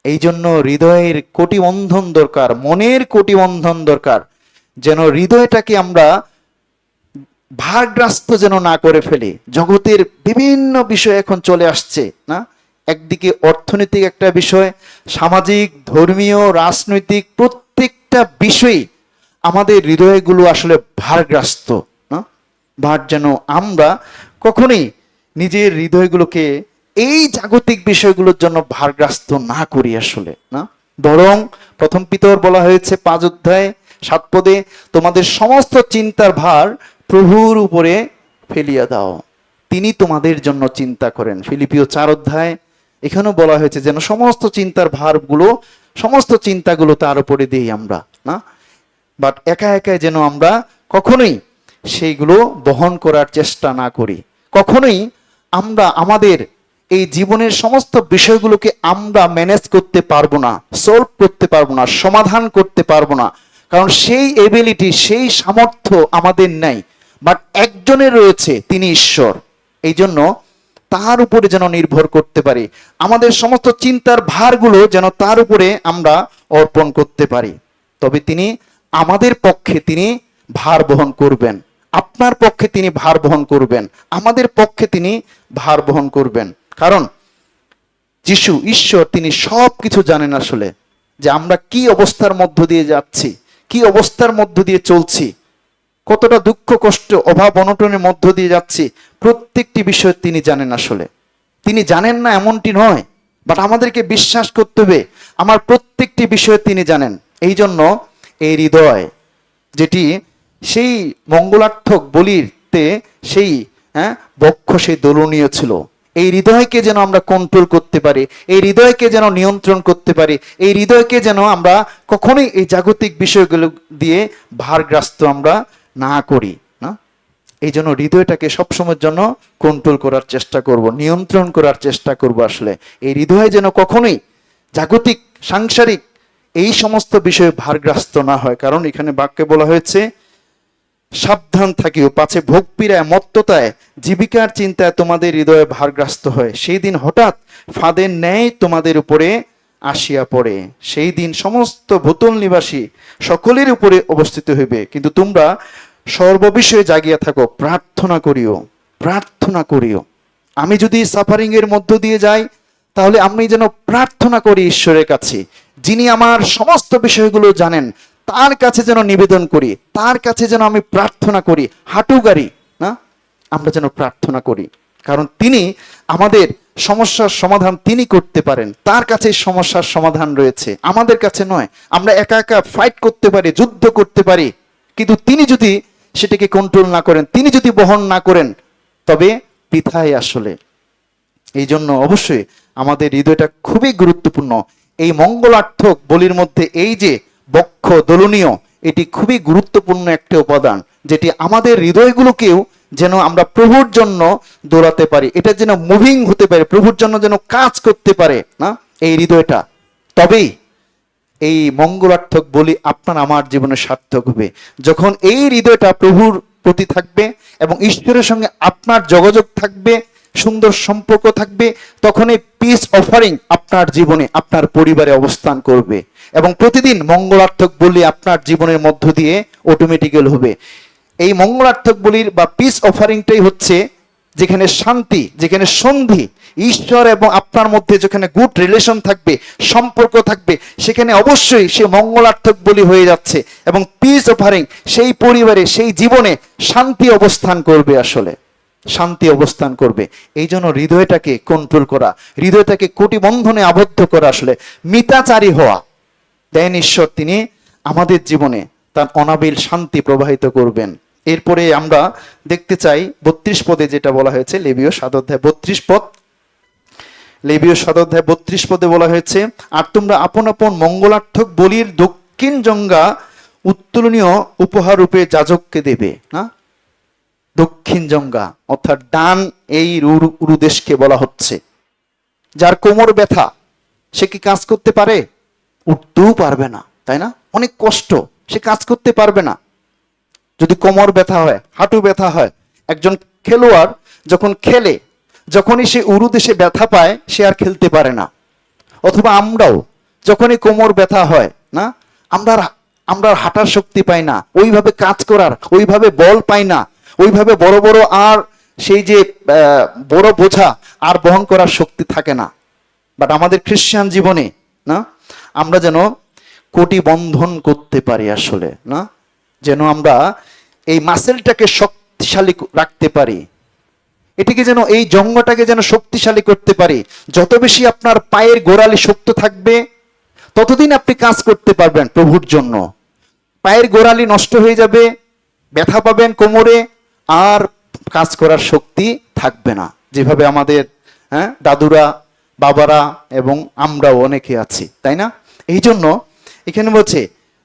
এই জন্য হৃদয়ের কোটি বন্ধন দরকার, মনের কোটি বন্ধন দরকার, যেন হৃদয়টাকে আমরা ভারগ্রস্ত যেন না করে ফেলি। জগতের বিভিন্ন বিষয় এখন চলে আসছে না, একদিকে অর্থনৈতিক একটা বিষয়, সামাজিক, ধর্মীয়, রাজনৈতিক প্রত্যেকটা বিষয় আমাদের হৃদয়গুলো আসলে ভারগ্রস্ত না। ভার যেন আমরা কখনোই নিজের হৃদয়গুলোকে এই জাগতিক বিষয়গুলোর জন্য ভারগ্রস্ত না করি, আসলে না, বরং প্রথম পিতর বলা হয়েছে 5:7 তোমাদের সমস্ত চিন্তার ভার প্রভুর উপরে ফেলিয়া দাও, তিনি তোমাদের জন্য চিন্তা করেন। ফিলিপিও 4 এখানেও বলা হয়েছে যেন সমস্ত চিন্তার ভারগুলো, সমস্ত চিন্তাগুলো তার উপরে দিই আমরা না, বাট একা একাই যেন আমরা কখনোই সেইগুলো বহন করার চেষ্টা না করি। কখনোই আমরা আমাদের এই জীবনের সমস্ত বিষয়গুলোকে আমরা ম্যানেজ করতে পারবো না, সলভ করতে পারবো না, সমাধান করতে পারবো না, কারণ সেই এবিলিটি, সেই সামর্থ্য আমাদের নাই, বাট একজনের রয়েছে, তিনি ঈশ্বর। এই জন্য তার উপরে যেন নির্ভর করতে পারি, আমাদের সমস্ত চিন্তার ভারগুলো যেন তার উপরে আমরা অর্পণ করতে পারি, তবে তিনি আমাদের পক্ষে তিনি ভার বহন করবেন, আপনার পক্ষে তিনি ভার বহন করবেন, আমাদের পক্ষে তিনি ভার বহন করবেন। কারণ যিশু ঈশ্বর, তিনি সব কিছু জানেন, আসলে যে আমরা কি অবস্থার মধ্য দিয়ে যাচ্ছি, কি অবস্থার মধ্য দিয়ে চলছি, কতটা দুঃখ কষ্ট অভাব অনটনের মধ্য দিয়ে যাচ্ছি, প্রত্যেকটি বিষয় তিনি জানেন। আসলে তিনি জানেন না এমনটি নয়, বাট আমাদেরকে বিশ্বাস করতে হবে আমার প্রত্যেকটি বিষয় তিনি জানেন। এই জন্য এই হৃদয়, যেটি সেই মঙ্গলার্থক বলিতে সেই বক্ষ সেই দোলনীয় ছিল। এই হৃদয়কে যেন আমরা কন্ট্রোল করতে পারি, এই হৃদয়কে যেন নিয়ন্ত্রণ করতে পারি, এই হৃদয়কে যেন আমরা কখনোই এই জাগতিক বিষয়গুলো দিয়ে ভারগ্রস্ত আমরা না করি না। এই জন্য হৃদয়টাকে সবসময়ের জন্য কন্ট্রোল করার চেষ্টা করব, নিয়ন্ত্রণ করার চেষ্টা করব। আসলে এই হৃদয় যেন কখনোই জাগতিক সাংসারিক এই সমস্ত বিষয়ে ভারগ্রস্ত না হয়। কারণ এখানে বাক্যে বলা হয়েছে, সাবধান থাকিও পাছে ভোগ পীড়ায় মত্ততায় জীবিকার চিন্তায় তোমাদের হৃদয়ে ভারগ্রস্ত হয়, সেই দিন হঠাৎ ফাঁদের ন্যায় তোমাদের উপরে আসিয়া পড়ে। সেই দিন সমস্ত ভূতল নিবাসী সকলের উপরে অবস্থিত হইবে। কিন্তু তোমরা সর্ববিষয়ে জাগিয়া থাকো, প্রার্থনা করিও, প্রার্থনা করিও। আমি যদি সাফারিং এর মধ্য দিয়ে যাই, তাহলে আমি যেন প্রার্থনা করি ঈশ্বরের কাছে, যিনি আমার সমস্ত বিষয়গুলো জানেন, তার কাছে যেন নিবেদন করি, তার কাছে যেন আমি প্রার্থনা করি, হাঁটু গাড়ি না, আমরা যেন প্রার্থনা করি। কারণ তিনি আমাদের সমস্যার সমাধান তিনি করতে পারেন, তার কাছে সমস্যার সমাধান রয়েছে, আমাদের কাছে নয়। আমরা একা একা ফাইট করতে পারি, যুদ্ধ করতে পারি, কিন্তু তিনি যদি সেটাকে কন্ট্রোল না করেন, তিনি যদি বহন না করেন, তবে বৃথাই আসলে। এই জন্য অবশ্যই আমাদের হৃদয়টা খুবই গুরুত্বপূর্ণ। এই মঙ্গলার্থক বলির মধ্যে এই যে বক্ষ দোলনীয়, এটি খুবই গুরুত্বপূর্ণ একটা উপাদান, যেটি আমাদের হৃদয়গুলোকেও যেন আমরা প্রভুর জন্য দৌড়াতে পারি, এটা যেন মুভিং হতে পারে, প্রভুর জন্য যেন কাজ করতে পারে না এই হৃদয়টা। তবেই এই মঙ্গলার্থক বলি আপনার আমার জীবনে সার্থক হবে। যখন এই হৃদয়টা প্রভুর প্রতি থাকবে এবং ঈশ্বরের সঙ্গে আপনার যোগাযোগ থাকবে, সুন্দর সম্পর্ক থাকবে, তখন এই পিস অফারিং আপনার জীবনে আপনার পরিবারে অবস্থান করবে এবং প্রতিদিন মঙ্গলার্থক বলি আপনার জীবনের মধ্য দিয়ে অটোমেটিক্যাল হবে। এই মঙ্গলার্থক বলির বা পিস অফারিংটাই হচ্ছে যেখানে শান্তি, যেখানে সন্ধি, ঈশ্বর এবং আপনার মধ্যে যেখানে গুড রিলেশন থাকবে, সম্পর্ক থাকবে, সেখানে অবশ্যই সে মঙ্গলার্থক বলি হয়ে যাচ্ছে এবং পিস অফারিং সেই পরিবারে, সেই জীবনে শান্তি অবস্থান করবে, আসলে শান্তি অবস্থান করবে। এই জন্য হৃদয়টাকে কন্ট্রোল করা, হৃদয়টাকে কোটি বন্ধনে আবদ্ধ করা, আসলে মিতাচারী হওয়া, দেন ঈশ্বর তিনি আমাদের জীবনে তার অনাবিল শান্তি প্রবাহিত করবেন। এরপরে আমরা দেখতে চাই 32 পদে যেটা বলা হয়েছে, লেবীয় 7 অধ্যায় 32 পদ, লেবীয় 7 অধ্যায় 32 পদে বলা হয়েছে, আর তোমরা আপন আপন মঙ্গলার্থক বলির দক্ষিণ জঙ্গা উত্তোলনীয় উপহার রূপে যাজককে দেবে না। দক্ষিণ জঙ্গা অর্থাৎ ডান এই উরুদেশকে বলা হচ্ছে। যার কোমর ব্যথা, সে কি কাজ করতে পারে? উঠতেও পারবে না, তাই না? অনেক কষ্ট, সে কাজ করতে পারবে না। যদি কোমর ব্যথা হয়, হাঁটু ব্যথা হয়, একজন খেলোয়াড় যখন খেলে, যখনই সে উরুদেশে ব্যথা পায়, সে আর খেলতে পারে না। অথবা আমরাও যখনই কোমর ব্যথা হয় না, আমরা হাঁটার শক্তি পাই না, ওইভাবে কাজ করার, ওইভাবে বল পাই না, ওইভাবে বড় বড় আর সেই যে বড় বোঝা আর বহন করার শক্তি থাকে না। বাট আমাদের খ্রিস্টান জীবনে না, আমরা যেন কোটি বন্ধন করতে পারি, আসলে না, যেন আমরা এই মাসেলটাকে শক্তিশালী রাখতে পারি, এটিকে যেন, এই জঙ্গটাকে যেন শক্তিশালী করতে পারি। যত বেশি আপনার পায়ের গোড়ালি শক্ত থাকবে, ততদিন আপনি কাজ করতে পারবেন প্রভুর জন্য। পায়ের গোড়ালি নষ্ট হয়ে যাবে, ব্যথা পাবেন কোমরে, আর কাজ করার শক্তি থাকবে না। যেভাবে আমাদের দাদুরা, বাবারা এবং আমরাও অনেকে আছি, তাই না? এই জন্য এখানে বলছে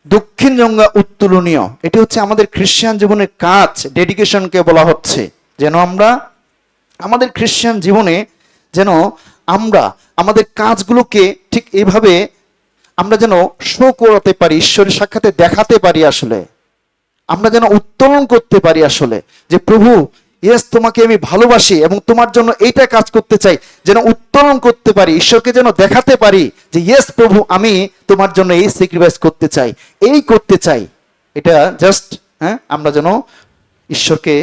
দক্ষিণ জঙ্গা উত্তোলনীয়, এটি হচ্ছে আমাদের খ্রিস্টান জীবনের কাজ, ডেডিকেশনকে বলা হচ্ছে। যেন আমরা আমাদের খ্রিস্টান জীবনে যেন আমরা আমাদের কাজগুলোকে ঠিক এইভাবে আমরা যেন শো করাতে পারি, ঈশ্বরের সাক্ষাতে দেখাতে পারি, আসলে আমরা যেন উত্তোলন করতে পারি, আসলে যে প্রভু ইয়েস তোমাকে আমি ভালোবাসি এবং তোমার জন্য এইটা কাজ করতে চাই, যেন উত্তোলন করতে পারি, ঈশ্বরকে যেন দেখাতে পারি যে ইয়েস প্রভু আমি তোমার জন্য এই স্যাক্রিফাইস করতে চাই, এই করতে চাই। এটা জাস্ট আমরা যেন ঈশ্বরকে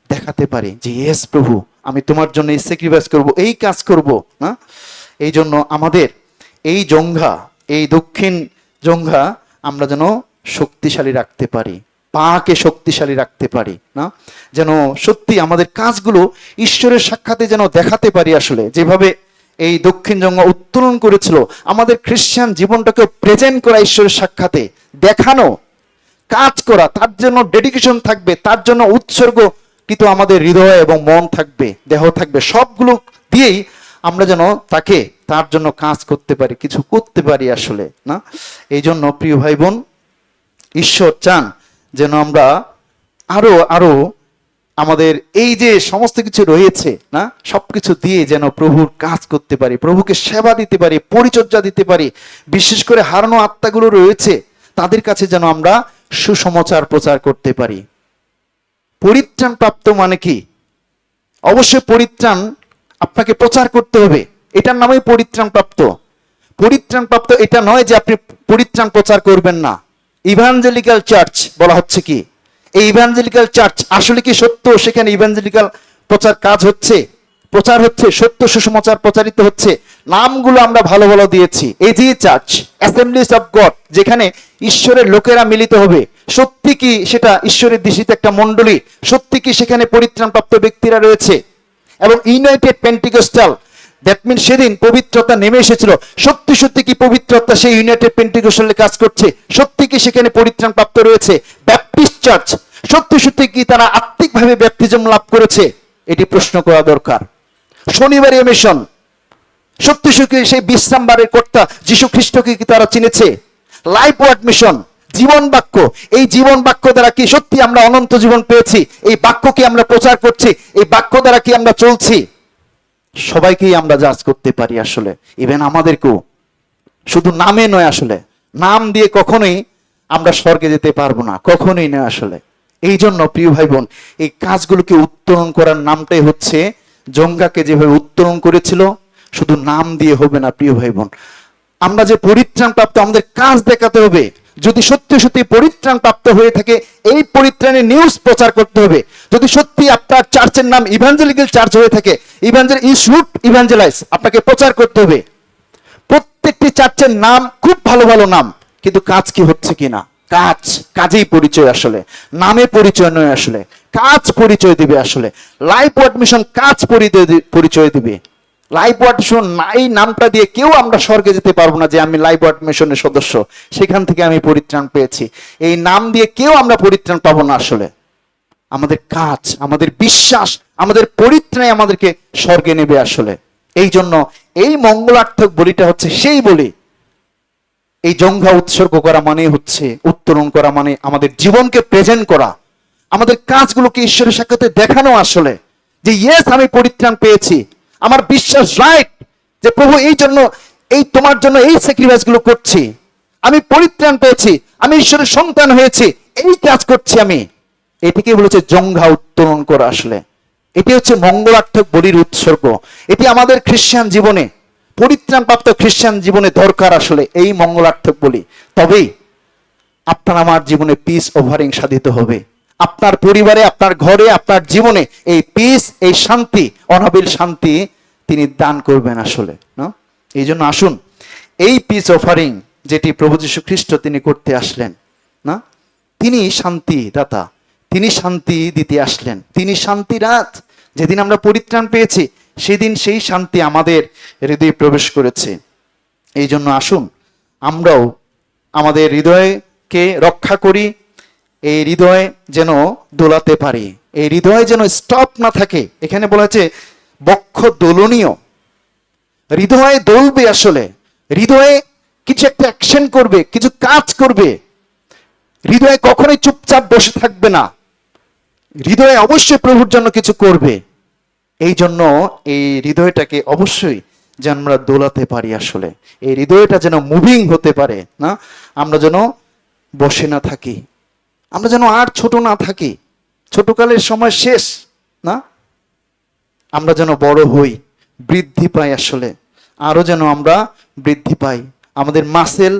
দেখাতে পারি যে ইয়েস প্রভু আমি তোমার জন্য এই স্যাক্রিফাইস করব, এই কাজ করব না। এই জন্য আমাদের এই জঙ্ঘা, এই দক্ষিণ জঙ্ঘা আমরা যেন শক্তিশালী রাখতে পারি, পাকে শক্তিশালী রাখতে পারি না, যেন সত্যি আমাদের কাজগুলো ঈশ্বরের সাক্ষাতে যেন দেখাতে পারি। আসলে যেভাবে এই দক্ষিণ জঙ্গা উত্তোলন করেছিল, আমাদের খ্রিস্টান জীবনটাকে প্রেজেন্ট করা, ঈশ্বরের সাক্ষাতে দেখানো, কাজ করা, তার জন্য ডেডিকেশন থাকবে, তার জন্য উৎসর্গ কিন্তু আমাদের হৃদয় এবং মন থাকবে, দেহ থাকবে, সবগুলো দিয়েই আমরা যেন তাকে তার জন্য কাজ করতে পারি, কিছু করতে পারি আসলে না। এই জন্য প্রিয় ভাই বোন, ঈশ্বর চান যেন আমরা আরো আরো আমাদের এই যে সমস্ত কিছু রয়েছে না, সবকিছু দিয়ে যেন প্রভুর কাজ করতে পারি, প্রভুকে সেবা দিতে পারি, পরিচর্যা দিতে পারি। বিশেষ করে হারানো আত্মাগুলো রয়েছে, তাদের কাছে যেন আমরা সুসমাচার প্রচার করতে পারি। পরিত্রাণ প্রাপ্ত মানে কি? অবশ্যই পরিত্রাণ আপনাকে প্রচার করতে হবে, এটার নামই পরিত্রাণ প্রাপ্ত। পরিত্রাণ প্রাপ্ত এটা নয় যে আপনি পরিত্রাণ প্রচার করবেন না। ইভাঞ্জেলিক্যাল চার্চ বলা হচ্ছে কি? এই ইভাঞ্জেলিক্যাল চার্চ আসলে কি সত্য? সেখানে ইভাঞ্জেলিক্যাল প্রচার হচ্ছে, সত্য সুসমাচার প্রচারিত হচ্ছে, নামগুলো আমরা ভালো ভালো দিয়েছি। এই যে চার্চ, অ্যাসেম্বলিজ অফ গড, যেখানে ঈশ্বরের লোকেরা মিলিত হবে, সত্যি কি সেটা ঈশ্বরের দৃষ্টিতে একটা মণ্ডলী? সত্যি কি সেখানে পরিত্রাণপ্রাপ্ত ব্যক্তিরা রয়েছে? এবং ইউনাইটেড পেন্টিকস্টাল, দ্যাট মিন সেদিন পবিত্রতা নেমে এসেছিল, সত্যি সত্যি কি পবিত্রতা সেই ইউনাইটেড পেন্টিকস্টালে কাজ করছে? সত্যি কি সেখানে পরিত্রাণ প্রাপ্ত রয়েছে? ব্যাপটিস্ট চার্চ, সত্যি সত্যি কি তারা আত্মিকভাবে ব্যাপটিজম লাভ করেছে? এটি প্রশ্ন করা দরকার। শনিবারীয় মিশন, সত্যি সত্যি সেই বিশ্রামবারের কর্তা যীশু খ্রিস্টকে কি তারা চিনেছে? লাইফ ওয়ার্ড মিশন, জীবন বাক্য, এই জীবন বাক্য দ্বারা কি সত্যি আমরা অনন্ত জীবন পেয়েছি? এই বাক্য কি আমরা প্রচার করছি? এই বাক্য দ্বারা কি আমরা চলছি? সবাইকেই আমরা জাজ করতে পারি আসলে, ইভেন আমাদেরকেও। শুধু নামে নয়, আসলে নাম দিয়ে কখনোই আমরা স্বর্গে যেতে পারবো না, কখনোই নয় আসলে। এই জন্য প্রিয় ভাই বোন, এই কাজগুলোকে উত্তোলন করার নামটাই হচ্ছে, জঙ্গাকে যেভাবে উত্তোলন করেছিল, শুধু নাম দিয়ে হবে না প্রিয় ভাই বোন। আমরা যে পরিত্রাণ প্রাপ্ত, আমাদের কাজ দেখাতে হবে। যদি সত্যি সত্যি পরিত্রাণ প্রাপ্ত হয়ে থাকে, এই পরিত্রাণের নিউজ প্রচার করতে হবে। যদি সত্যি আপনার চার্চের নাম ইভাঞ্জেলিক্যাল চার্চ হয়ে থাকে, ইউ শুড ইভাঞ্জেলাইজ, আপনাকে প্রচার করতে হবে। প্রত্যেকটি চার্চের নাম খুব ভালো ভালো নাম, কিন্তু কাজ কি হচ্ছে কিনা? কাজেই পরিচয় আসলে, নামে পরিচয় নয় আসলে, কাজ পরিচয় দিবে আসলে। লাইফ ওয়ার্ড মিশন কাজ পরিচয় দিবে। লাইফ ওয়ার্ড মিশন, এই নামটা দিয়ে কেউ আমরা স্বর্গে যেতে পারবো না যে আমি লাইফ ওয়ার্ড মিশনের সদস্য, সেখান থেকে আমি পরিত্রাণ পেয়েছি। এই নাম দিয়ে কেউ আমরা পরিত্রাণ পাবো না আসলে। আমাদের কাজ, আমাদের বিশ্বাস, আমাদের পরিত্রাণে আমাদেরকে স্বর্গে নেবে আসলে। এই জন্য এই মঙ্গলার্থক বলিটা হচ্ছে সেই বলি। এই জঙ্ঘা উৎসর্গ করা মানে হচ্ছে, উত্তোলন করা মানে আমাদের জীবনকে প্রেজেন্ট করা, আমাদের কাজগুলোকে ঈশ্বরের সাক্ষাতে দেখানো আসলে, যে ইয়েস আমি পরিত্রাণ পেয়েছি, আমার বিশ্বাস রাইট, যে প্রভু এই জন্য, এই তোমার জন্য এই স্যাক্রিফাইস গুলো করছি, আমি পরিত্রাণ পেয়েছি, আমি ঈশ্বরের সন্তান হয়েছি, এই কাজ করছি আমি। এটিকে বলেছে জঙ্ঘা উত্তোলন করা আসলে। এটি হচ্ছে মঙ্গলার্থক বলির উৎসর্গ। এটি আমাদের খ্রিস্টান জীবনে, পরিত্রাণ প্রাপ্ত খ্রিস্টান জীবনে দরকার আসলে, এই মঙ্গলার্থক বলি। তবেই আপনার আমার জীবনে পিস ওভারিং সাধিত হবে। আপনার পরিবারে, আপনার ঘরে, আপনার জীবনে এই পিস, এই শান্তি, অনাবিল শান্তি তিনি দান করবেন আসলে না। এই জন্য আসুন, এই পিস অফারিং যেটি প্রভু যীশু খ্রিস্ট তিনি করতে আসলেন না, তিনি শান্তি দাতা, তিনি শান্তি দিতে আসলেন, তিনি শান্তি রাত। যেদিন আমরা পরিত্রাণ পেয়েছি, সেদিন সেই শান্তি আমাদের হৃদয়ে প্রবেশ করেছে। এই জন্য আসুন আমরাও আমাদের হৃদয়কে রক্ষা করি, এই হৃদয় যেন দোলাতে পারি, এই হৃদয় যেন স্টপ না থাকে। এখানে বলা হচ্ছে বক্ষ দোলনীয়, হৃদয় দোলবে আসলে, হৃদয়ে কিছু একটা অ্যাকশন করবে, কিছু কাজ করবে। হৃদয় কখনোই চুপচাপ বসে থাকবে না, হৃদয় অবশ্যই প্রভুর জন্য কিছু করবে। এই জন্য এই হৃদয়টাকে অবশ্যই যেন আমরা দোলাতে পারি আসলে, এই হৃদয়টা যেন মুভিং হতে পারে না, আমরা যেন বসে না থাকি, আমরা যেন আর ছোট না থাকি, ছোটকালের সময় শেষ না, আমরা যেন বড় হই, বৃদ্ধি পাই আসলে, আরো যেন আমরা বৃদ্ধি পাই। আমাদের মাসেল,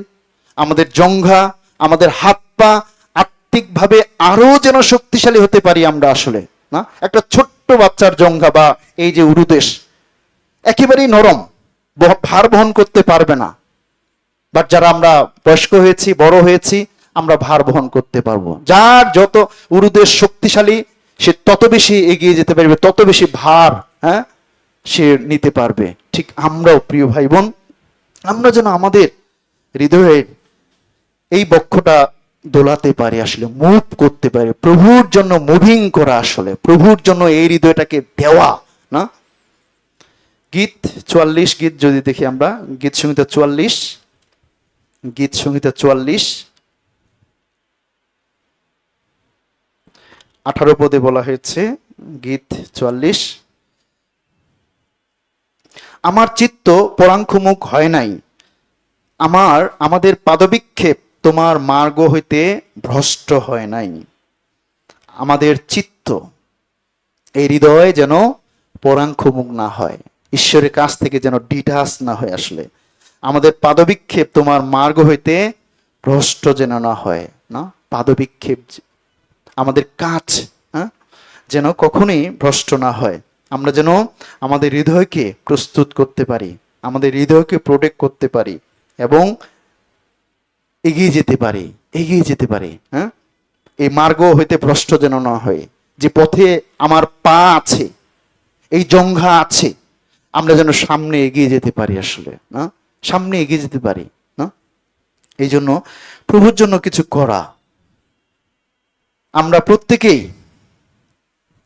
আমাদের জঙ্ঘা, আমাদের হাত পা আত্মিকভাবে আরো যেন শক্তিশালী হতে পারি আমরা আসলে না। একটা ছোট্ট বাচ্চার জঙ্ঘা বা এই যে উরুদেশ একেবারেই নরম, ভার বহন করতে পারবে না। বাট যারা আমরা বয়স্ক হয়েছি, বড় হয়েছি, আমরা ভার বহন করতে পারবো। যার যত উরুদেশ শক্তিশালী, সে তত বেশি এগিয়ে যেতে পারবে, তত বেশি ভার সে নিতে পারবে। ঠিক আমরাও প্রিয় ভাই বোন, আমরা যেন আমাদের হৃদয়ের এই বক্ষটা দোলাতে পারি, আসলে মুভ করতে পারি, প্রভুর জন্য মুভিং করা, আসলে প্রভুর জন্য এই হৃদয়টাকে দেওয়া। না, গীত 44, গীত যদি দেখি আমরা, গীত সংহিতা 44, গীত সংহিতা 44 18 পদে বলা হয়েছে, গীত 44, আমার চিত্ত পরাঙ্খমুখ হয় নাই, আমাদের পাদবিক্ষেপ তোমার মার্গ হইতে ভ্রষ্ট হয় নাই। আমাদের চিত্ত, এই হৃদয় যেন পরাঙ্খমুখ না হয়, ঈশ্বরের কাছ থেকে যেন ডিটাচ না হয়। আসলে আমাদের পাদবিক্ষেপ তোমার মার্গ হইতে ভ্রষ্ট যেন না হয়। না, পাদবিক্ষেপ, আমাদের কাজ, হ্যাঁ, যেন কখনোই ভ্রষ্ট না হয়। আমরা যেন আমাদের হৃদয়কে প্রস্তুত করতে পারি, আমাদের হৃদয়কে প্রোটেক্ট করতে পারি এবং এগিয়ে যেতে পারি, এগিয়ে যেতে পারি। হ্যাঁ, এই মার্গ হইতে ভ্রষ্ট যেন না হয়, যে পথে আমার পা আছে, এই জঙ্ঘা আছে, আমরা যেন সামনে এগিয়ে যেতে পারি। আসলে না, সামনে এগিয়ে যেতে পারি। না, এই জন্য প্রভুর জন্য কিছু করা। আমরা প্রত্যেকেই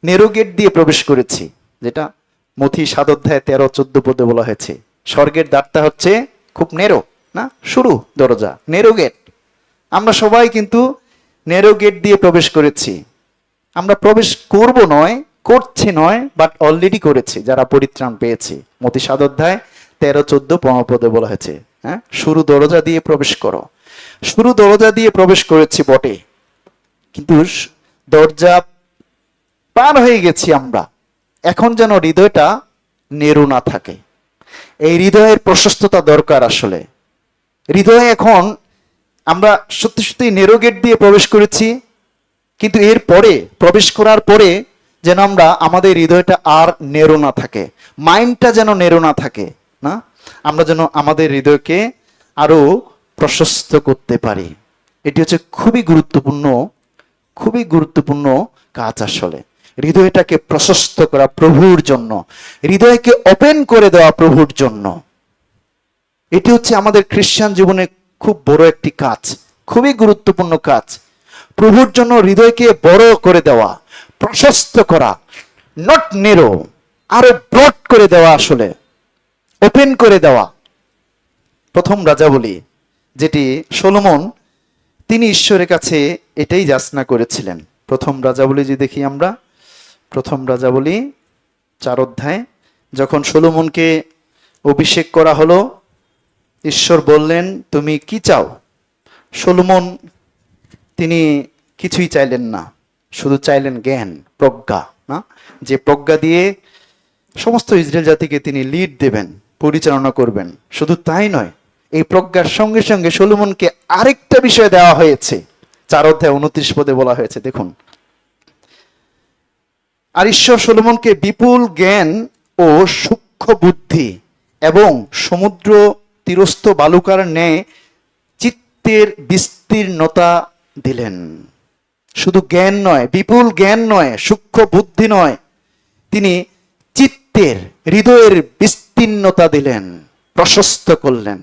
নেরো গেট দিয়ে প্রবেশ করেছি, যেটা মথি 7 অধ্যায় 13-14 পদে বলা হয়েছে। স্বর্গের দ্বারটা হচ্ছে খুব নেরো, না, সরু দরজা, নেরো গেট। আমরা সবাই কিন্তু নেরো গেট দিয়ে প্রবেশ করেছি। আমরা প্রবেশ করব নয়, করছে নয়, বাট অলরেডি করেছি যারা পরিত্রাণ পেয়েছি। মথি 7 অধ্যায় 13-14-15 পদে বলা হয়েছে, হ্যাঁ, সরু দরজা দিয়ে প্রবেশ করো। সরু দরজা দিয়ে প্রবেশ করেছি বটে, কিন্তু দরজা পার হয়ে গেছি আমরা। এখন যেন হৃদয়টা নেরু না থাকে, এই হৃদয়ের প্রশস্ততা দরকার। আসলে হৃদয়ে এখন আমরা সত্যি সত্যি নেরো গেট দিয়ে প্রবেশ করেছি, কিন্তু এর পরে, প্রবেশ করার পরে যেন আমরা, আমাদের হৃদয়টা আর নেরো না থাকে, মাইন্ডটা যেন নেরো না থাকে। না, আমরা যেন আমাদের হৃদয়কে আরো প্রশস্ত করতে পারি। এটি হচ্ছে খুবই গুরুত্বপূর্ণ, খুবই গুরুত্বপূর্ণ কাজ। আসলে হৃদয়টাকে প্রশস্ত করা প্রভুর জন্য, হৃদয়কে ওপেন করে দেওয়া প্রভুর জন্য, এটি হচ্ছে আমাদের খ্রিস্টান জীবনে খুব বড় একটি কাজ, খুবই গুরুত্বপূর্ণ কাজ। প্রভুর জন্য হৃদয়কে বড় করে দেওয়া, প্রশস্ত করা, নট নেরো, আরো ব্রড করে দেওয়া, আসলে ওপেন করে দেওয়া। প্রথম রাজাবলী, যেটি সলোমন, তিনি ঈশ্বরের কাছে এটাই যাচনা করেছিলেন। প্রথম রাজাবলী যে দেখি আমরা, প্রথম রাজাবলী 4 অধ্যায়, যখন সলোমনকে অভিষেক করা হলো, ঈশ্বর বললেন তুমি কি চাও? সলোমন, তিনি কিছুই চাইলেন না, শুধু চাইলেন জ্ঞান, প্রজ্ঞা। না, যে প্রজ্ঞা দিয়ে সমস্ত ইসরায়েল জাতিকে তিনি লিড দেবেন, পরিচালনা করবেন। শুধু তাই নয়, এই প্রজ্ঞার সঙ্গে সঙ্গে সলোমনকে আরেকটা বিষয় দেওয়া হয়েছে। 4 অধ্যায় 29 পদে বলা হয়েছে, দেখুন, আর ঈশ্বর সলোমনকে বিপুল জ্ঞান ও সূক্ষ্ম বুদ্ধি এবং সমুদ্র তীরস্থ বালুকার ন্যায় চিত্তের বিস্তীর্ণতা দিলেন। শুধু জ্ঞান নয়, বিপুল জ্ঞান নয়, সূক্ষ্ম বুদ্ধি নয়, তিনি চিত্তের, হৃদয়ের বিস্তীর্ণতা দিলেন, প্রশস্ত করলেন।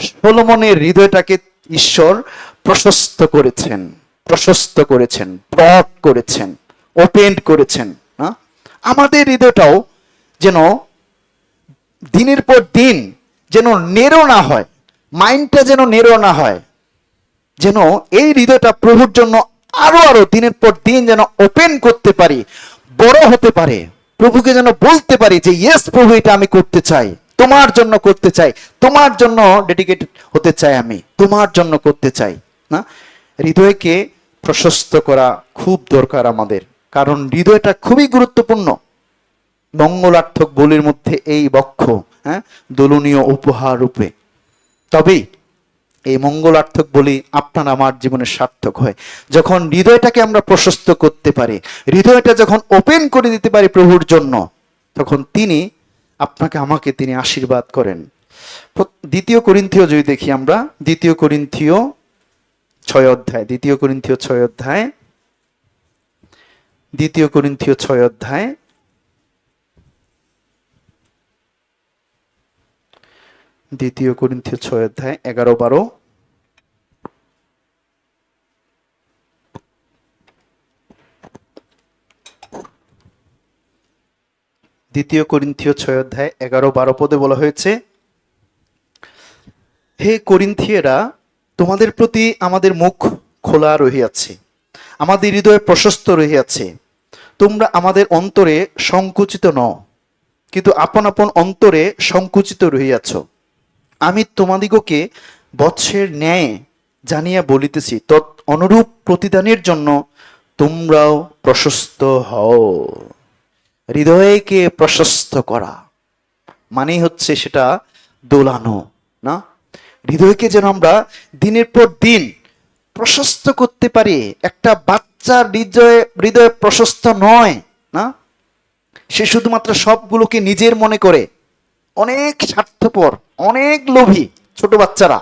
সলোমনের হৃদয়টাকে ঈশ্বর প্রশস্ত করেছেন, প্রশস্ত করেছেন, ব্রড করেছেন, ওপেন করেছেন। না, আমাদের হৃদয়টাও যেন দিনের পর দিন যেন নেরো না হয়, মাইন্ডটা যেন নেরো না হয়, যেন এই হৃদয়টা প্রভুর জন্য আরো আরো দিনের পর দিন যেন ওপেন করতে পারি, বড় হতে পারে, প্রভুকে যেন বলতে পারি যে ইয়েস প্রভু, এটা আমি করতে চাই, তোমার জন্য করতে চাই, তোমার জন্য ডেডিকেটেড হতে চাই, আমি তোমার জন্য করতে চাই। না, হৃদয়কে প্রশস্ত করা খুব দরকার আমাদের, কারণ হৃদয়টা খুবই গুরুত্বপূর্ণ। মঙ্গলার্থক বলির মধ্যে এই বক্ষ, হ্যাঁ, দোলনীয় উপহার রূপে। তবেই এই মঙ্গলার্থক বলি আপনার আমার জীবনে সার্থক হয়, যখন হৃদয়টাকে আমরা প্রশস্ত করতে পারি, হৃদয়টা যখন ওপেন করে দিতে পারি প্রভুর জন্য, তখন তিনি আপনাকে আমাকে তিনি আশীর্বাদ করেন। 2 করিন্থীয় যদি দেখি আমরা, 2 করিন্থীয় 6 অধ্যায়, 2 করিন্থীয় 6 অধ্যায়, 2 করিন্থীয় 6 অধ্যায় 2 করিন্থীয় 6 অধ্যায় 11-12, দ্বিতীয় করিন্থীয় 6 অধ্যায় 11-12 পদে বলা হয়েছে, হে করিন্থীয়েরা, তোমাদের প্রতি আমাদের মুখ খোলা রহিয়াছে, আমাদের হৃদয় প্রশস্ত রহিয়াছে। তোমরা আমাদের অন্তরে সংকুচিত নও, কিন্তু আপন আপন অন্তরে সংকুচিত রহিয়াছ। আমি তোমাদিগকে বৎসের ন্যায় জানিয়া বলিতেছি, তৎ অনুরূপ প্রতিদানের জন্য তোমরাও প্রশস্ত হও। হৃদয়কে প্রশস্ত করা মানে হচ্ছে সেটা দোলানো, না? হৃদয়কে যেন আমরা দিনের পর দিন প্রশস্ত করতে পারি। একটা বাচ্চার হৃদয় প্রশস্ত নয়, না? সে শুধুমাত্র সবগুলোকে নিজের মনে করে, অনেক স্বার্থপর, অনেক লোভী ছোট বাচ্চারা,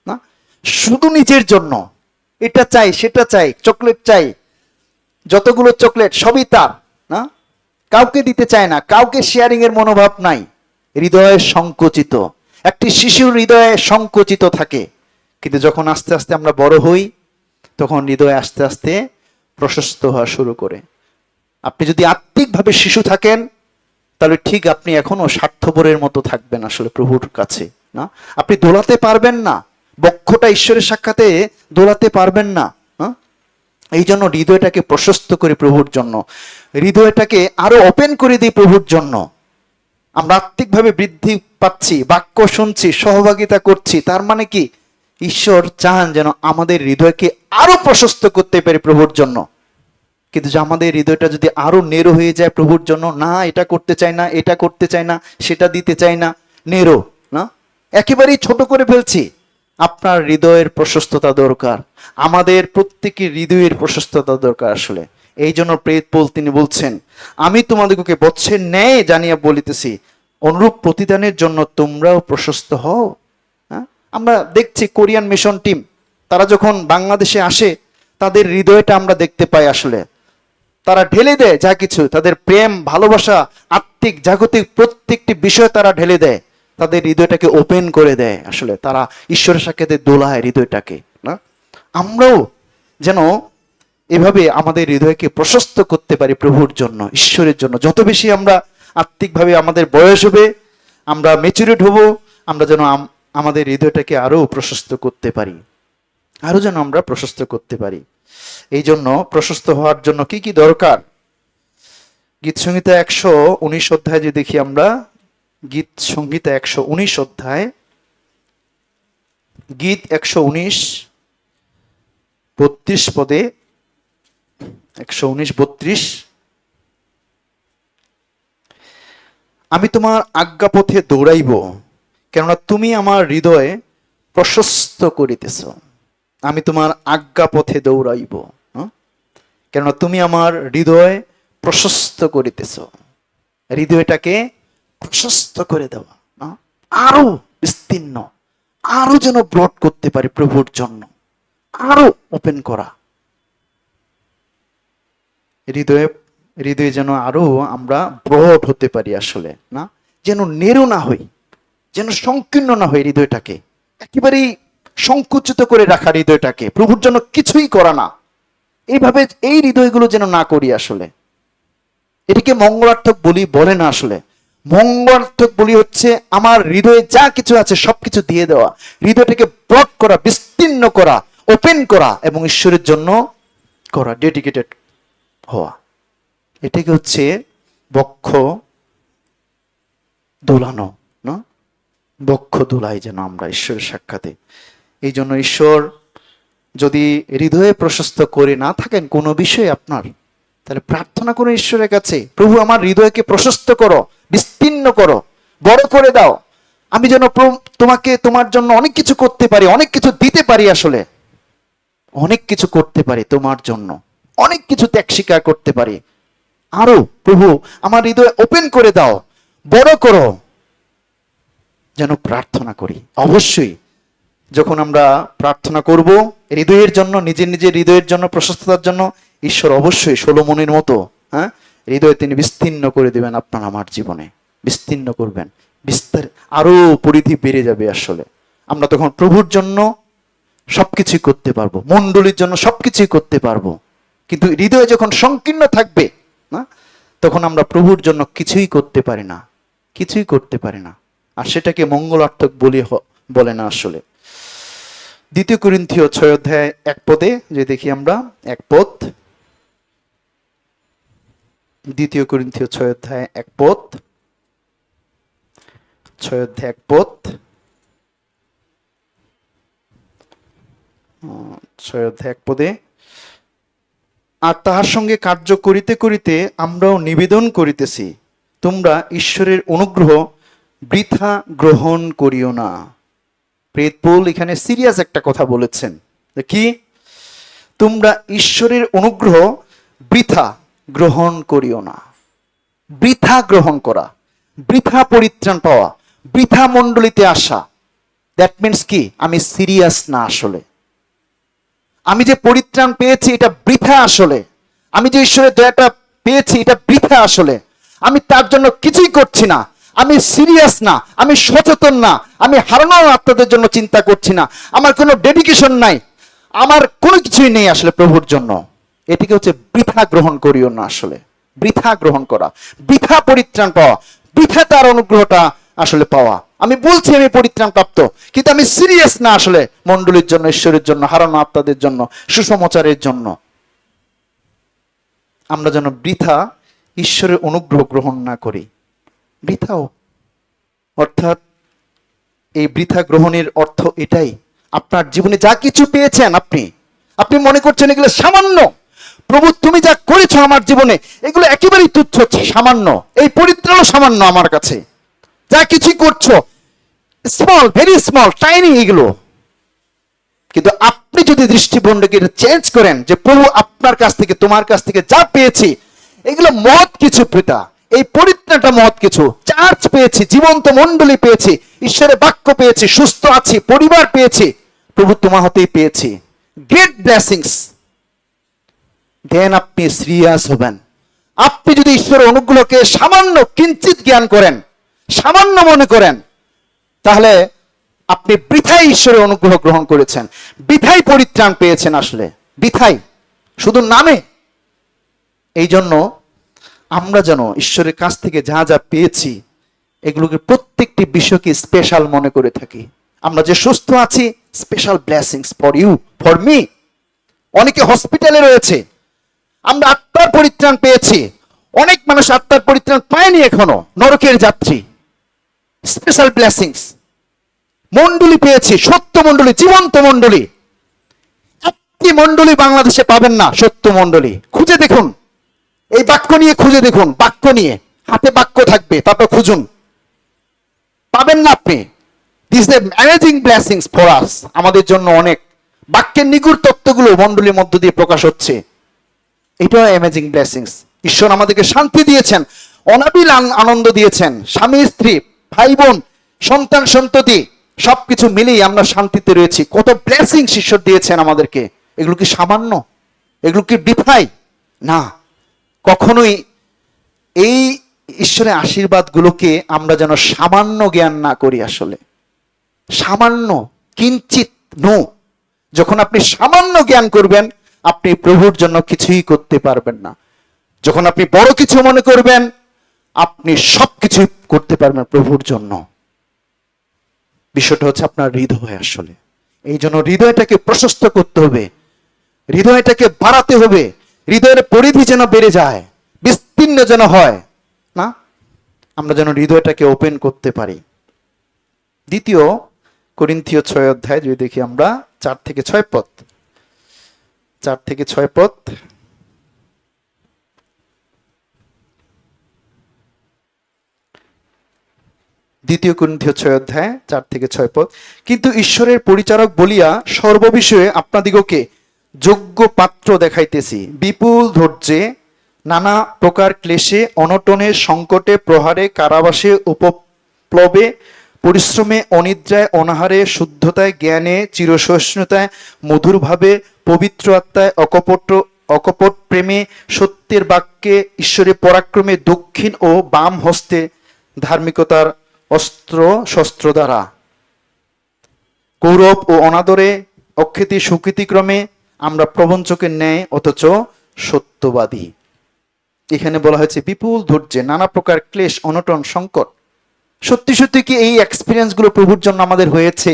না? শুধু নিজের জন্য, এটা চাই সেটা চাই, চকলেট চাই, যতগুলো চকলেট সবই তার, না? কাউকে দিতে চায় না, কাউকে শেয়ারিং এর মনোভাব নাই। হৃদয় সংকুচিত, একটি শিশুর হৃদয়ে সংকুচিত থাকে। কিন্তু যখন আস্তে আস্তে আমরা বড় হই, তখন হৃদয় আস্তে আস্তে প্রশস্ত হওয়া শুরু করে। আপনি যদি আত্মিকভাবে শিশু থাকেন, তাহলে ঠিক আপনি এখনো স্বার্থপরের মতো থাকবেন আসলে প্রভুর কাছে, না? আপনি দোলাতে পারবেন না, বক্ষটা ঈশ্বরের সাক্ষাতে দোলাতে পারবেন না। এই জন্য হৃদয়টাকে প্রশস্ত করি প্রভুর জন্য, হৃদয়টাকে আরো ওপেন করে দিই প্রভুর জন্য। আমরা আত্মিকভাবে বৃদ্ধি পাচ্ছি, বাক্য শুনছি, সহভাগিতা করছি, তার মানে কি ঈশ্বর চান যেন আমাদের হৃদয়কে আরো প্রশস্ত করতে পারি প্রভুর জন্য। কিন্তু যে আমাদের হৃদয়টা যদি আরো নেরো হয়ে যায় প্রভুর জন্য, না এটা করতে চাই না, এটা করতে চাই না, সেটা দিতে চাই না, নেরো, না? একেবারেই ছোট করে ফেলছি। আপনার হৃদয়ের প্রশস্ততা দরকার, আমাদের প্রত্যেকের হৃদয়ের প্রশস্ততা দরকার আসলে। এই জন্য প্রেরিত পৌল তিনি বলছেন, আমি তোমাদেরকে বৎসের ন্যায় জানিয়া বলিতেছি, অনুরূপ প্রতিদানের জন্য তোমরাও প্রশস্ত হও। হ্যাঁ, আমরা দেখছি কোরিয়ান মিশন টিম, তারা যখন বাংলাদেশে আসে, তাদের হৃদয়টা আমরা দেখতে পাই আসলে। তারা ঢেলে দেয় যা কিছু, তাদের প্রেম, ভালোবাসা, আত্মিক জাগতিক প্রত্যেকটি বিষয় তারা ঢেলে দেয়, তাদের হৃদয়টাকে ওপেন করে দেয় আসলে। তারা ঈশ্বরের সাক্ষাতে দোলায় হৃদয়টাকে, না? আমরাও যেন এভাবে আমাদের হৃদয়কে প্রশস্ত করতে পারি প্রভুর জন্য, ঈশ্বরের জন্য। যত বেশি আমরা আত্মিকভাবে আমাদের বয়স হবে, আমরা ম্যাচুরিড হব, আমরা যেন আমাদের হৃদয়টাকে আরো প্রশস্ত করতে পারি, আরো যেন আমরা প্রশস্ত করতে পারি। এই জন্য প্রশস্ত হওয়ার জন্য কি কি দরকার? গীত সংহিতা 119 অধ্যায় যে দেখি আমরা, গীত সংহিতা 119 অধ্যায়, গীত 119 32 পদে, 119:32, আমি তোমার আজ্ঞা পথে দৌড়াইব, কেননা তুমি আমার হৃদয় প্রশস্ত করিতেছ। আমি তোমার আজ্ঞা পথে দৌড়াইব, কেননা তুমি আমার হৃদয় প্রশস্ত করিতেছ। হৃদয়টাকে প্রশস্ত করে দেওয়া, আরো বিস্তীর্ণ, আরো যেন ব্রড করতে পারি প্রভুর জন্য, আরো ওপেন করা হৃদয়ে যেন আরো আমরা ব্রড হতে পারি আসলে, না? যেন নেরো না হই, যেন সংকীর্ণ না হই, হৃদয়টাকে একেবারেই সংকুচিত করে রাখা, হৃদয়টাকে প্রভুর জন্য কিছুই করা না, এইভাবে এই হৃদয়গুলো যেন না করি আসলে। এটিকে মঙ্গলার্থক বলি বলে না আসলে। মঙ্গলার্থক বলি হচ্ছে আমার হৃদয়ে যা কিছু আছে সবকিছু দিয়ে দেওয়া, হৃদয়টাকে ব্রড করা, বিস্তীর্ণ করা, ওপেন করা এবং ঈশ্বরের জন্য করা, ডেডিকেটেড হওয়া। এটাকে হচ্ছে বক্ষ দোলানো, না? বক্ষ দোলাই যেন আমরা ঈশ্বরের সাক্ষাতে। এই জন্য ঈশ্বর যদি হৃদয়ে প্রশস্ত করে না থাকেন কোনো বিষয়ে আপনার, তাহলে প্রার্থনা করো ঈশ্বরের কাছে, প্রভু আমার হৃদয়কে প্রশস্ত করো, বিস্তীর্ণ করো, বড় করে দাও। আমি যেন তোমাকে, তোমার জন্য অনেক কিছু করতে পারি, অনেক কিছু দিতে পারি, আসলে অনেক কিছু করতে পারি তোমার জন্য, অনেক কিছু ত্যাগ স্বীকার করতে পারি। আরো প্রভু আমার হৃদয় ওপেন করে দাও, বড় করো, যেন প্রার্থনা করি। অবশ্যই যখন আমরা প্রার্থনা করব হৃদয়ের জন্য, নিজের নিজের হৃদয়ের জন্য, প্রশস্ততার জন্য, ঈশ্বর অবশ্যই সলোমনের মতো, হ্যাঁ, হৃদয় তিনি বিস্তীর্ণ করে দেবেন আপনার আমার জীবনে, বিস্তীর্ণ করবেন, বিস্তার আরো পরিধি বেড়ে যাবে আসলে। আমরা তখন প্রভুর জন্য সবকিছুই করতে পারবো, মণ্ডলীর জন্য সবকিছুই করতে পারবো। কিন্তু হৃদয় যখন সংকীর্ণ থাকবে, না, তখন আমরা প্রভুর জন্য কিছুই করতে পারি না, কিছুই করতে পারি না। আর সেটাকে মঙ্গলার্থক বলে না আসলে। 2 কোরিন্থীয় 6 অধ্যায় 1 পদে যে দেখি আমরা 1 পদ, 2 কোরিন্থীয় 6 অধ্যায় 1 পদ, 6 অধ্যায় 1 পদ, 6 অধ্যায় 1 পদে, আর তাহার সঙ্গে কার্য করিতে করিতে আমরাও নিবেদন করিতেছি, তোমরা ঈশ্বরের অনুগ্রহ বৃথা গ্রহণ করিও না। প্রেত পৌল এখানে সিরিয়াস একটা কথা বলেছেন, কি? তোমরা ঈশ্বরের অনুগ্রহ বৃথা গ্রহণ করিও না। বৃথা গ্রহণ করা, বৃথা পরিত্রাণ পাওয়া, বৃথা মণ্ডলীতে আসা, দ্যাট মিনস কি? আমি সিরিয়াস না আসলে। আমি যে পরিত্রাণ পেয়েছি এটা বৃথা আসলে। আমি যে ঈশ্বরের দয়াটা পেয়েছি এটা বৃথা আসলে। আমি তার জন্য কিছুই করছি না, আমি সিরিয়াস না, আমি সচেতন না, আমি হারানো আত্মাদের জন্য চিন্তা করছি না, আমার কোনো ডেডিকেশন নাই, আমার কোনো কিছুই নেই আসলে প্রভুর জন্য। এটিকে হচ্ছে বৃথা গ্রহণ করিও না আসলে। বৃথা গ্রহণ করা, বৃথা পরিত্রাণ পাওয়া, বৃথা তার অনুগ্রহটা আসলে পাওয়া। আমি বলছি আমি পরিত্রাণ প্রাপ্ত, কিন্তু আমি সিরিয়াস না আসলে মণ্ডলীর জন্য, ঈশ্বরের জন্য, হারানো আত্মাদের জন্য, সুসমাচারের জন্য। আমরা যেন বৃথা ঈশ্বরের অনুগ্রহ গ্রহণ না করি। বৃথাও অর্থাৎ এই বৃথা গ্রহণের অর্থ এটাই, আপনার জীবনে যা কিছু পেয়েছেন আপনি মনে করছেন এগুলো সামান্য। প্রভু তুমি যা করেছো আমার জীবনে এগুলো একেবারেই তুচ্ছ, সামান্য। এই পরিত্রাণও সামান্য আমার কাছে। যা কিছু করছো স্মল, ভেরি স্মল, টাইনি এগুলো। কিন্তু আপনি যদি দৃষ্টিভঙ্গিকে চেঞ্জ করেন যে প্রভু আপনার কাছ থেকে, তোমার কাছ থেকে যা পেয়েছি এগুলো মহৎ কিছু পিতা, এই পরিত্রাণটা মহৎ কিছু। চার্চ পেয়েছি, জীবন্ত মণ্ডলী পেয়েছি, ঈশ্বরের বাক্য পেয়েছি, সুস্থ আছি, পরিবার পেয়েছি, প্রভু তোমার হাতেই পেয়েছি, গ্রেট ব্লেসিংস। দেন আপনি সিরিয়াস হবেন। আপনি যদি ঈশ্বরের অনুগ্রহকে সামান্য কিঞ্চিত জ্ঞান করেন, সামান্য মনে করেন, তাহলে আপনি বৃথাই ঈশ্বরের অনুগ্রহ গ্রহণ করেছেন, বৃথাই পরিত্রাণ পেয়েছেন আসলে, বৃথাই, শুধু নামে। এই জন্য আমরা যেন ঈশ্বরের কাছ থেকে যা যা পেয়েছি এগুলোকে প্রত্যেকটি বিষয়কে স্পেশাল মনে করে থাকি। আমরা যে সুস্থ আছি, special blessings for you, for me. অনেকে হসপিটালে রয়েছে, আমরা আত্মার পরিত্রাণ পেয়েছি, অনেক মানুষ আত্মার পরিত্রাণ পায়নি এখনো, নরকের যাত্রী। Special blessings. মণ্ডলী পেয়েছি, সত্য মণ্ডলী, জীবন্ত মণ্ডলী। একটি মণ্ডলী বাংলাদেশে পাবেন না, সত্য মণ্ডলী। খুঁজে দেখুন, এই বাক্য নিয়ে খুঁজে দেখুন, বাক্য নিয়ে, হাতে বাক্য থাকবে, তারপর খুঁজুন, পাবেন না আপনি। This the amazing blessings for us, আমাদের জন্য অনেক বাক্যের নিগুড় তত্ত্বগুলো মণ্ডলীর মধ্য দিয়ে প্রকাশ হচ্ছে। এটাও অ্যামেজিং ব্লেসিংস। ঈশ্বর আমাদেরকে শান্তি দিয়েছেন, অনাবিল আনন্দ দিয়েছেন, স্বামী স্ত্রী, ভাই বোন, সন্তান সন্ততি সবকিছু মিলেই আমরা শান্তিতে রয়েছি। কত ব্লেসিংস ঈশ্বর দিয়েছেন আমাদেরকে। এগুলো কি সামান্য? এগুলো কি বৃথাই? না, কখনোই এই ঈশ্বরের আশীর্বাদগুলোকে আমরা যেন সামান্য জ্ঞান না করি আসলে। সামান্য, কিঞ্চিত নো। যখন আপনি সামান্য জ্ঞান করবেন, আপনি প্রভুর জন্য কিছুই করতে পারবেন না। যখন আপনি বড় কিছু মনে করবেন, আপনি সবকিছু করতে পারবেন প্রভুর জন্য। বিষয়টা হচ্ছে আপনার হৃদয় আসলে। এই জন্য হৃদয়টাকে প্রশস্ত করতে হবে, হৃদয়টাকে বাড়াতে হবে, হৃদয়ের পরিধি যেন বেড়ে যায়, বিস্তীর্ণ যেন হয় না, আমরা যেন হৃদয়টাকে ওপেন করতে পারি। 2 কোরিন্থীয় 6 অধ্যায় যদি দেখি আমরা 4 থেকে 6 পদ, 4 থেকে 6 পদ। দ্বিতীয় কোরিন্থীয় 6 অধ্যায় 4 থেকে 6 পদ। কিন্তু ঈশ্বরের পরিচারক বলিয়া সর্ববিষয়ে আপনাদিগকে যোগ্য পাত্র দেখাইতেছি, বিপুল ধৈর্যে, নানা প্রকার ক্লেশে, অনটনে, সংকটে, প্রহারে, কারাবাসে, উপপ্লবে, পরিশ্রমে, অনিদ্রায়, অনাহারে, শুদ্ধতায়, জ্ঞানে, চিরসহিষ্ণুতায়, মধুরভাবে, পবিত্র আত্মায়, অকপট প্রেমে, সত্যের বাক্যে, ঈশ্বরের পরাক্রমে, দক্ষিণ ও বাম হস্তে, ধার্মিকতার অস্ত্র শস্ত্র দ্বারা, গৌরব ও অনাদরে, অখ্যাতি সুকৃতিক্রমে আমরা প্রবঞ্চকের ন্যায় অথচ সত্যবাদী। এখানে বলা হয়েছে বিপুল ধৈর্যে নানা প্রকার ক্লেশ, অনটন, সংকট। সত্যি সত্যি কি এই এক্সপিরিয়েন্সগুলো প্রভুর জন্য আমাদের হয়েছে?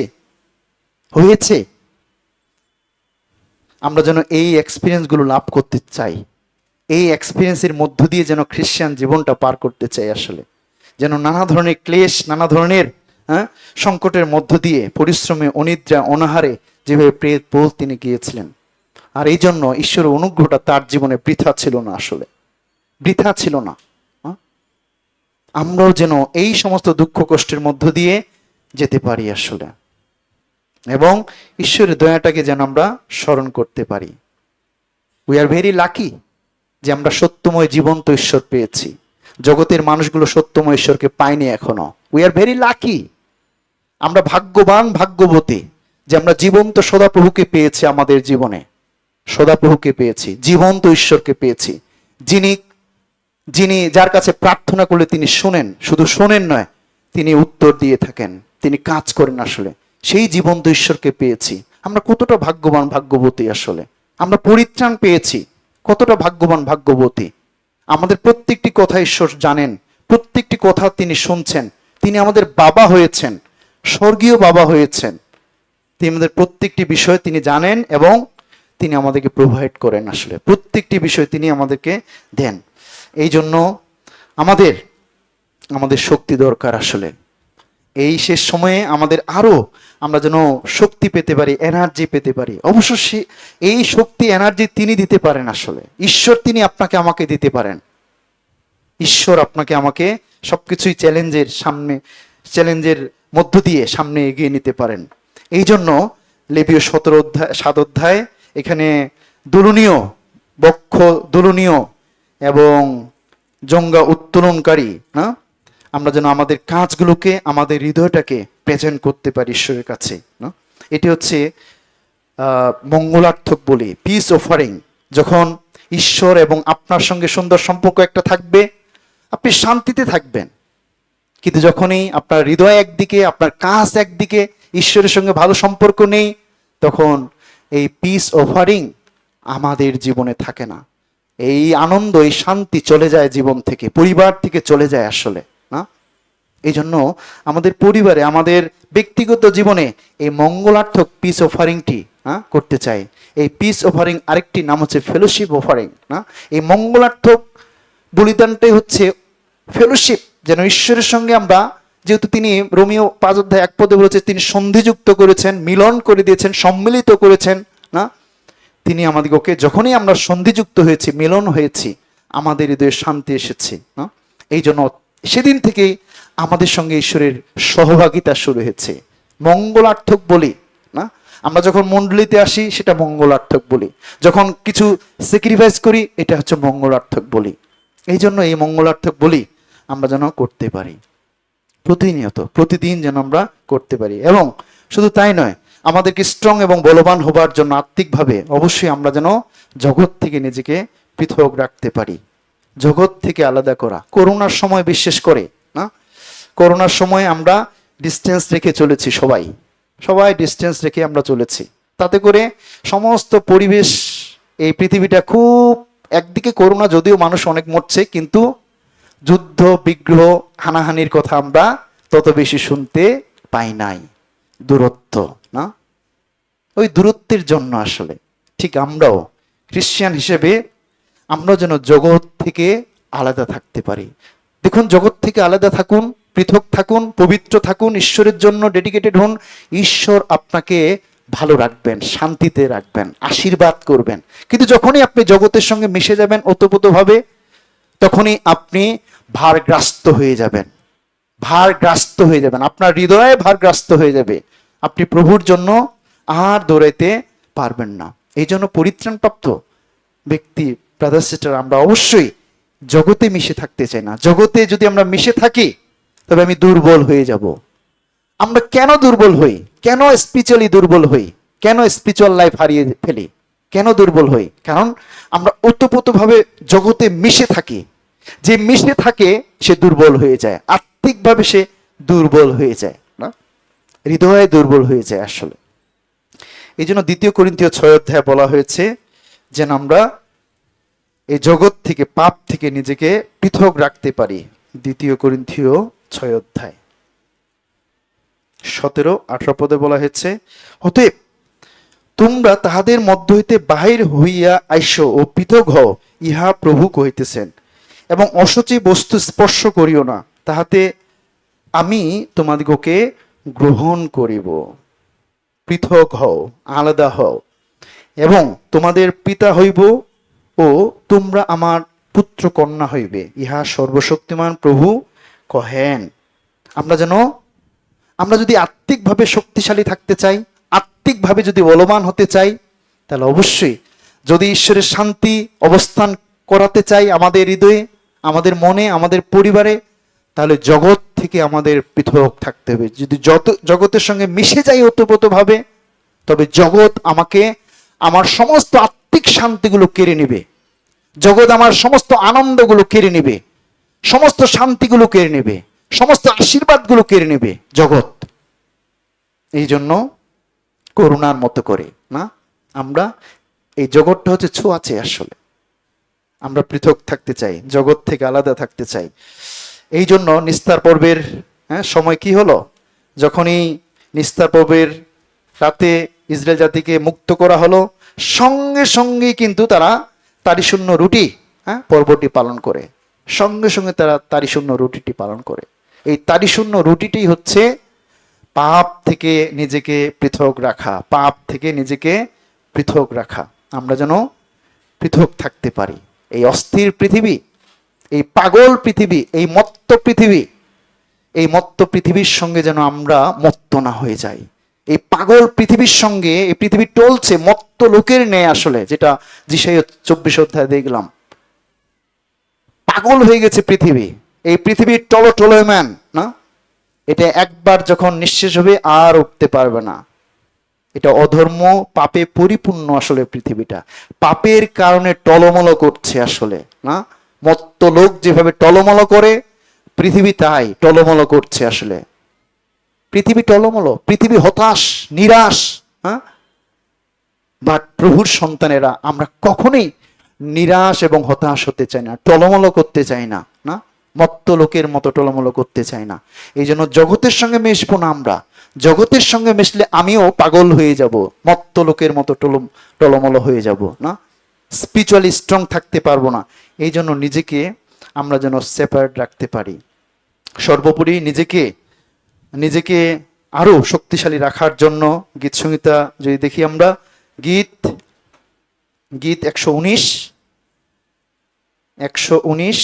আমরা যেন এই এক্সপিরিয়েন্সগুলো লাভ করতে চাই। এই এক্সপিরিয়েন্সের মধ্য দিয়ে যেন খ্রিস্টান জীবনটা পার করতে চাই আসলে। যেন নানা ধরনের ক্লেশ, নানা ধরনের সংকটের মধ্য দিয়ে পরিশ্রমে, অনিদ্রা, অনাহারে যেভাবে প্রেত পৌল তিনি গিয়েছিলেন। আর এই জন্য ঈশ্বরের অনুগ্রহটা তার জীবনে বৃথা ছিল না, আসলে বৃথা ছিল না। আমরাও যেন এই সমস্ত দুঃখ কষ্টের মধ্য দিয়ে যেতে পারি আসলে, এবং ঈশ্বরের দয়াটাকে যেন আমরা স্মরণ করতে পারি। উই আর ভেরি লাকি যে আমরা সত্যময় জীবন্ত ঈশ্বর পেয়েছি। জগতের মানুষগুলো সত্যময় ঈশ্বরকে পায়নি এখনো। We are very lucky. আমরা ভাগ্যবান, ভাগ্যবতী যে আমরা জীবন্ত সদাপ্রভুকে পেয়েছি আমাদের জীবনে। সদাপ্রভুকে পেয়েছি, জীবন্ত ঈশ্বরকে পেয়েছি, যিনি যার কাছে প্রার্থনা করলে তিনি শোনেন, শুধু শোনেন নয়, তিনি উত্তর দিয়ে থাকেন, তিনি কাজ করেন আসলে। সেই জীবন্ত ঈশ্বরকে পেয়েছি। আমরা কতটা ভাগ্যবান, ভাগ্যবতী আসলে। আমরা পরিত্রাণ পেয়েছি, কতটা ভাগ্যবান, ভাগ্যবতী। আমাদের প্রত্যেকটি কথা ঈশ্বর জানেন, প্রত্যেকটি কথা তিনি শুনছেন। তিনি আমাদের বাবা হয়েছেন, স্বর্গীয় বাবা হয়েছেন। তিনি আমাদের প্রত্যেকটি বিষয় তিনি জানেন এবং তিনি আমাদেরকে প্রোভাইড করেন আসলে। প্রত্যেকটি বিষয় তিনি আমাদেরকে দেন। এই জন্য আমাদের শক্তি দরকার আসলে। এই শেষ সময়ে আমাদের আরো আমরা যেন শক্তি পেতে পারি, এনার্জি পেতে পারি। অবশ্য এই শক্তি, এনার্জি তিনি দিতে পারেন আসলে। ঈশ্বর তিনি আপনাকে আমাকে দিতে পারেন। ঈশ্বর আপনাকে আমাকে সবকিছুই চ্যালেঞ্জের মধ্য দিয়ে সামনে এগিয়ে নিতে পারেন। এই জন্য লেবীয় 7 অধ্যায় এখানে দুলনীয়, বক্ষ দুলনীয় এবং জঙ্গা উত্তোলনকারী, আমরা যেন আমাদের কাজগুলোকে, আমাদের হৃদয়টাকে প্রেজেন্ট করতে পারি ঈশ্বরের কাছে। এটি হচ্ছে মঙ্গলার্থক বলি, পিস অফারিং। যখন ঈশ্বর এবং আপনার সঙ্গে সুন্দর সম্পর্ক একটা থাকবে, আপনি শান্তিতে থাকবেন। কিন্তু যখনই আপনার হৃদয় একদিকে, আপনার কাজ একদিকে, ঈশ্বরের সঙ্গে ভালো সম্পর্ক নেই, তখন এই পিস অফারিং আমাদের জীবনে থাকে না। এই আনন্দ, এই শান্তি চলে যায় জীবন থেকে, পরিবার থেকে চলে যায় আসলে। না, এই জন্য আমাদের পরিবারে, আমাদের ব্যক্তিগত জীবনে এই মঙ্গলার্থক পিস অফারিংটি করতে চাই। এই পিস অফারিং আরেকটি নাম হচ্ছে ফেলোশিপ অফারিং। না, এই মঙ্গলার্থক বলিদানটাই হচ্ছে ফেলোশিপ, যেন ঈশ্বরের সঙ্গে আমরা, যেহেতু তিনি রোমিও 5 অধ্যায় 1 পদে বলেছে, তিনি সন্ধিযুক্ত করেছেন, মিলন করে দিয়েছেন, সম্মিলিত করেছেন। না, তিনি আমাদেরকে, যখনই আমরা সন্ধিযুক্ত হয়েছি, মিলন হয়েছি, আমাদের হৃদয়ে শান্তি এসেছে। না, এই জন্য সেদিন থেকেই আমাদের সঙ্গে ঈশ্বরের সহভাগিতা শুরু হয়েছে। মঙ্গলার্থক বলি। না, আমরা যখন মণ্ডলীতে আসি সেটা মঙ্গলার্থক বলি, যখন কিছু স্যাক্রিফাইস করি এটা হচ্ছে মঙ্গলার্থক বলি। এই জন্য এই মঙ্গলার্থক বলি আমরা যেন করতে পারি প্রতিনিয়ত, প্রতিদিন যেন আমরা করতে পারি। এবং শুধু তাই নয়, আমাদেরকে স্ট্রং এবং বলবান হবার জন্য আত্মিকভাবে অবশ্যই আমরা যেন জগৎ থেকে নিজেকে পৃথক রাখতে পারি, জগৎ থেকে আলাদা করা। করোনার সময় বিশেষ করে, না, করোনার সময় আমরা ডিস্টেন্স রেখে চলেছি, সবাই ডিস্টেন্স রেখে আমরা চলেছি। তাতে করে সমস্ত পরিবেশ, এই পৃথিবীটা খুব, একদিকে করোনা যদিও মানুষ অনেক মরছে, কিন্তু যুদ্ধ, বিগ্রহ, হানাহানির কথা আমরা তত বেশি শুনতে পাই নাই। দূরত্ব, না, ওই দূরত্বের জন্য আসলে ঠিক আমরাও খ্রিস্টান হিসেবে আমরা যেন জগৎ থেকে আলাদা থাকতে পারি। দেখুন, জগৎ থেকে আলাদা থাকুন, পৃথক থাকুন, পবিত্র থাকুন, ঈশ্বরের জন্য ডেডিকেটেড হন। ঈশ্বর আপনাকে ভালো রাখবেন, শান্তিতে রাখবেন, আশীর্বাদ করবেন। কিন্তু যখনই আপনি জগতের সঙ্গে মিশে যাবেন ওতপ্রোতভাবে, তখনই আপনি ভারগ্রাস্ত হয়ে যাবেন, আপনার হৃদয়ে ভারগ্রাস্ত হয়ে যাবে। আপনি প্রভুর জন্য আর দৌড়াইতে পারবেন না। এই জন্য পরিত্রাণপ্রাপ্ত ব্যক্তি, ব্রাদার সিস্টার, আমরা অবশ্যই জগতে মিশে থাকতে চাই না। জগতে যদি আমরা মিশে থাকি তবে আমি দুর্বল হয়ে যাব। আমরা কেন দুর্বল হই? কেন স্পিরিচুয়ালি দুর্বল হই? কেন স্পিরিচুয়াল লাইফ হারিয়ে ফেলি? কেন দুর্বল হই? কারণ আমরা ওতপ্রোতভাবে জগতে মিশে থাকি। যে মিশে থাকে সে দুর্বল হয়ে যায়, আত্মিকভাবে সে দুর্বল হয়ে যায়, না, হৃদয়ে দুর্বল হয়ে যায় আসলে। এই জন্য 2 করিন্থীয় 6 অধ্যায়ে বলা হয়েছে যেন আমরা এই জগৎ থেকে, পাপ থেকে নিজেকে পৃথক রাখতে পারি। 2 করিন্থীয় 6 অধ্যায় 17-18 পদে বলা হয়েছে, অতএব তোমরা তাহাদের মধ্য হইতে বাহির হইয়া আইসো ও পৃথক হও, ইহা প্রভু কহিতেছেন, এবং অশুচি বস্তু স্পর্শ করিও না, তাহাতে আমি তোমাদিগকে গ্রহণ করিব। পৃথক হও, আলাদা হও, এবং তোমাদের পিতা হইব ও তোমরা আমার পুত্র কন্যা হইবে, ইহা সর্বশক্তিমান প্রভু কহেন। আমরা যদি আত্মিকভাবে শক্তিশালী থাকতে চাই, আত্মিকভাবে যদি বলবান হতে চাই, তাহলে অবশ্যই যদি ঈশ্বরের শান্তি অবস্থান করাতে চাই আমাদের হৃদয়ে, আমাদের মনে, আমাদের পরিবারে, তাহলে জগৎ থেকে আমাদের পৃথক থাকতে হবে। যদি জগতের সঙ্গে মিশে যাই ওতপ্রোতভাবে, তবে জগৎ আমাকে আমার সমস্ত আত্মিক শান্তিগুলো কেড়ে নেবে, জগৎ আমার সমস্ত আনন্দগুলো কেড়ে নেবে, সমস্ত শান্তিগুলো কেড়ে নেবে, সমস্ত আশীর্বাদগুলো কেড়ে নেবে জগৎ। এই জন্য করুণার মতো করে না, আমরা এই জগৎটা হচ্ছে ছোঁয়াচে, আসলে আমরা পৃথক থাকতে চাই, জগৎ থেকে আলাদা থাকতে চাই। এই জন্য নিস্তার পর্বের সময় কি হলো, যখনই নিস্তার পর্বের রাতে ইসরায়েল জাতিকে মুক্ত করা হলো, সঙ্গে সঙ্গে কিন্তু তারা তারিশূন্য রুটি পর্বটি পালন করে, সঙ্গে সঙ্গে তারা তারিশূন্য রুটিটি পালন করে। এই তারিশূন্য রুটিটি হচ্ছে পাপ থেকে নিজেকে পৃথক রাখা, পাপ থেকে নিজেকে পৃথক রাখা। আমরা যেন পৃথক থাকতে পারি। এই অস্থির পৃথিবী, এই পাগল পৃথিবী, এই মত্ত পৃথিবীর সঙ্গে যেন আমরা মত্ত না হয়ে যাই। এই পাগল পৃথিবীর সঙ্গে, এই পৃথিবী টলছে মত্ত লোকের ন্যায়, আসলে যেটা যিশাই 24 অধ্যায়ে দেখলাম। পাগল হয়ে গেছে পৃথিবী, এই পৃথিবীর টলম্যান না, এটা একবার যখন নিঃশেষ হবে আর উঠতে পারবে না। এটা অধর্ম, পাপে পরিপূর্ণ আসলে পৃথিবীটা, পাপের কারণে টলমল করছে আসলে না। মত্ত লোক যেভাবে টলমল করে, পৃথিবী তাই টলমল করছে আসলে। পৃথিবী টলমল, পৃথিবী হতাশ, নিরাশ। বাট প্রভুর সন্তানেরা আমরা কখনোই নিরাশ এবং হতাশ হতে চাই না, টলমল করতে চাই না, না মত্ত লোকের মতো টলমল করতে চাই না। এই জন্য জগতের সঙ্গে মিশবো না আমরা। জগতের সঙ্গে মিশলে আমিও পাগল হয়ে যাব, মত্ত লোকের মতো টলমল হয়ে যাব না, স্পিরিচুয়ালি স্ট্রং থাকতে পারবো না। এই জন্য নিজেকে আমরা যেন সেপারেট রাখতে পারি। সর্বোপরি নিজেকে আরো শক্তিশালী রাখার জন্য গীত সংহিতা যদি দেখি আমরা, গীত 119 96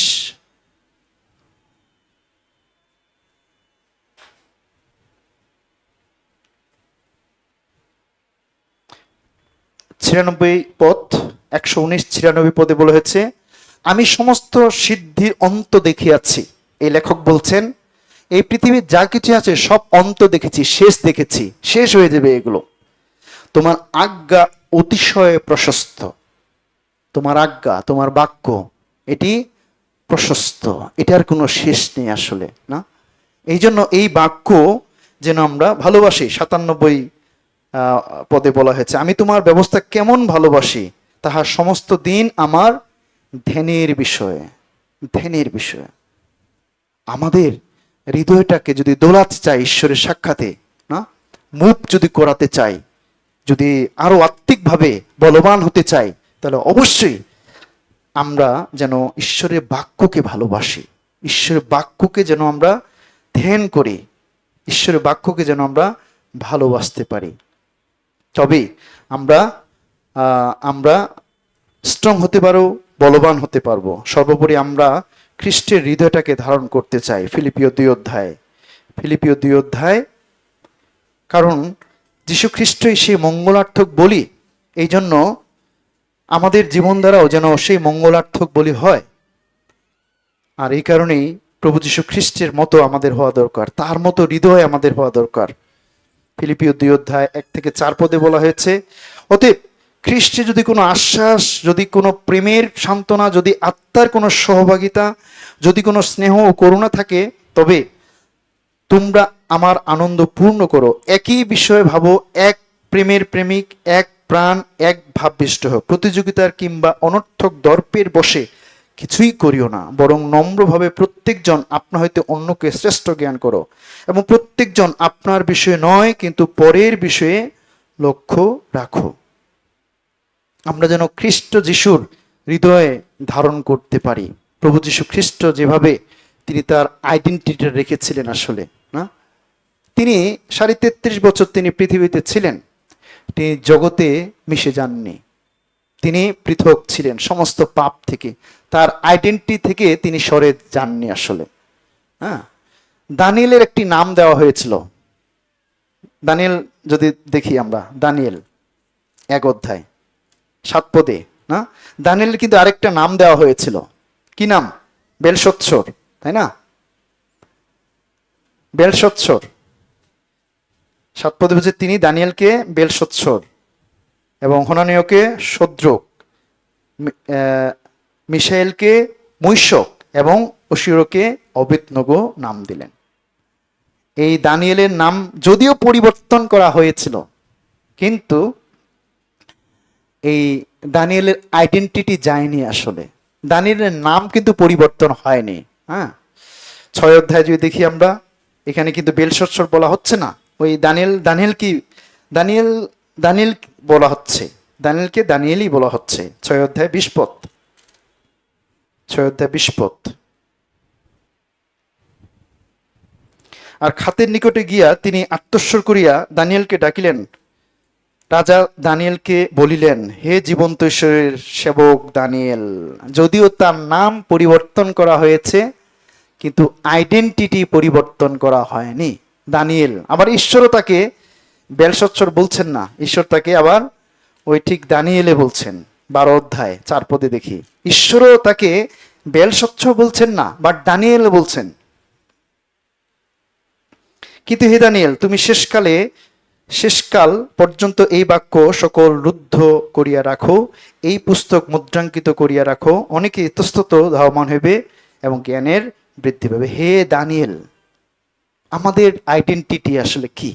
পদ, 119-96 পদে বলা হয়েছে, আমি সমস্ত সিদ্ধির অন্ত দেখিয়াছি। এই লেখক বলছেন, এই পৃথিবীর যা কিছু আছে সব অন্ত দেখেছি, শেষ হয়ে যাবে এগুলো। তোমার আজ্ঞা অতিশয় প্রশস্ত, তোমার আজ্ঞা, তোমার বাক্য এটি প্রশস্ত, এটার কোনো শেষ নেই আসলে না। এই জন্য এই বাক্য যেন আমরা ভালোবাসি। 97 পদে বলা হয়েছে, আমি তোমার ব্যবস্থা কেমন ভালোবাসি, তাহা সমস্ত দিন আমার ধ্যানের বিষয়ে। আমাদের হৃদয়টাকে যদি দোলাতে চাই ঈশ্বরের সাক্ষাতে না, মুভ যদি করাতে চাই, যদি আরো আত্মিকভাবে বলবান হতে চাই, তাহলে অবশ্যই আমরা যেন ঈশ্বরের বাক্যকে ভালোবাসি, ঈশ্বরের বাক্যকে যেন আমরা ধ্যান করি, ঈশ্বরের বাক্যকে যেন আমরা ভালোবাসতে পারি। তবে আমরা স্ট্রং হতে পারো, বলবান হতে পারবো। সর্বোপরি আমরা খ্রিস্টের হৃদয়টাকে ধারণ করতে চাই। ফিলিপিও 2 অধ্যায়, কারণ যীশু খ্রিস্টই সেই মঙ্গলার্থক বলি, এই জন্য আমাদের জীবন দ্বারাও যেন সেই মঙ্গলার্থক বলি হয়। আর এই কারণেই প্রভু যীশু খ্রিস্টের মতো আমাদের হওয়া দরকার, তার মতো হৃদয় আমাদের হওয়া দরকার। ফিলিপিও 2 অধ্যায় 1-4 পদে বলা হয়েছে, অতএব খ্রিস্টে যদি কোনো আশ্বাস, যদি কোনো প্রেমের সান্ত্বনা, যদি আত্মার কোনো সহভাগিতা, যদি কোনো স্নেহ ও করুণা থাকে, তবে তোমরা আমার আনন্দ পূর্ণ করো। একই বিষয়ে ভাবো, এক প্রেমের প্রেমিক, এক প্রাণ এক ভাববিষ্ট হোক। প্রতিযোগিতার কিংবা অনর্থক দর্পের বশে কিছুই করিও না, বরং নম্রভাবে প্রত্যেকজন আপনা হইতে অন্যকে শ্রেষ্ঠ জ্ঞান করো, এবং প্রত্যেকজন আপনার বিষয়ে নয় কিন্তু পরের বিষয়ে লক্ষ্য রাখো। আমরা যেন খ্রিস্ট যিশুর হৃদয়ে ধারণ করতে পারি। প্রভু যীশু খ্রিস্ট যেভাবে তিনি তার আইডেন্টিটি রেখেছিলেন আসলে, না, তিনি 33.5 বছর তিনি পৃথিবীতে ছিলেন, তিনি জগতে মিশে যাননি, তিনি পৃথক ছিলেন সমস্ত পাপ থেকে, তার আইডেন্টিটি থেকে তিনি সরে যাননি আসলে। হ্যাঁ, দানিয়েলের একটি নাম দেওয়া হয়েছিল। দানিয়েল যদি দেখি আমরা, দানিয়েল 1 অধ্যায় 7 পদে, না, দানিয়েলের কিন্তু আরেকটা নাম দেওয়া হয়েছিল। কি নাম? বেলশৎসর, তাই না? বেলশৎসর 7 পদে বলছে তিনি দানিয়েলকে বেলশৎসর এবং হনানীয়কে শদ্রক, মিশায়েলকে মৈশক এবং অসিরকে অবেদনগো নাম দিলেন। এই দানিয়েলের নাম যদিও পরিবর্তন করা হয়েছিল, কিন্তু এই দানিয়েলের আইডেন্টিটি যায়নি আসলে। দানিয়েলের নাম কিন্তু পরিবর্তন হয়নি। হ্যাঁ, 6 অধ্যায় যদি দেখি আমরা, এখানে কিন্তু বেলশৎসর বলা হচ্ছে না। ওই দানিয়েল বলা হচ্ছে, দানিয়েলকে দানিয়েলই বলা হচ্ছে। 6 অধ্যায় 20 পদ, 6 অধ্যায় 20 পদ। আর খাতের নিকটে গিয়া তিনি আত্মস্বর করিয়া দানিয়েলকে ডাকিলেন। রাজা দানিয়েলকে বলিলেন, হে জীবন্ত ঈশ্বরের সেবক দানিয়েল। যদিও তার নাম পরিবর্তন করা হয়েছে, কিন্তু আইডেন্টিটি পরিবর্তন করা হয়নি। দানিয়েল আবার ঈশ্বরও তাকে বেলশৎসর বলছেন না, ঈশ্বর তাকে আবার ওই ঠিক দানিয়েলে বলছেন। 12 অধ্যায় 4 পদে দেখি, ঈশ্বরও তাকে বেলশৎসর বলছেন না, বাট দানিয়েল বলছেন। কিন্তু হে দানিয়েল, তুমি শেষকাল পর্যন্ত এই বাক্য সকল রুদ্ধ করিয়া রাখো, এই পুস্তক মুদ্রাঙ্কিত করিয়া রাখো, অনেকে ইতস্তত ধাবমান হইবে এবং জ্ঞানের বৃদ্ধি পাবে। হে দানিয়েল, আমাদের আইডেন্টিটি আসলে কি?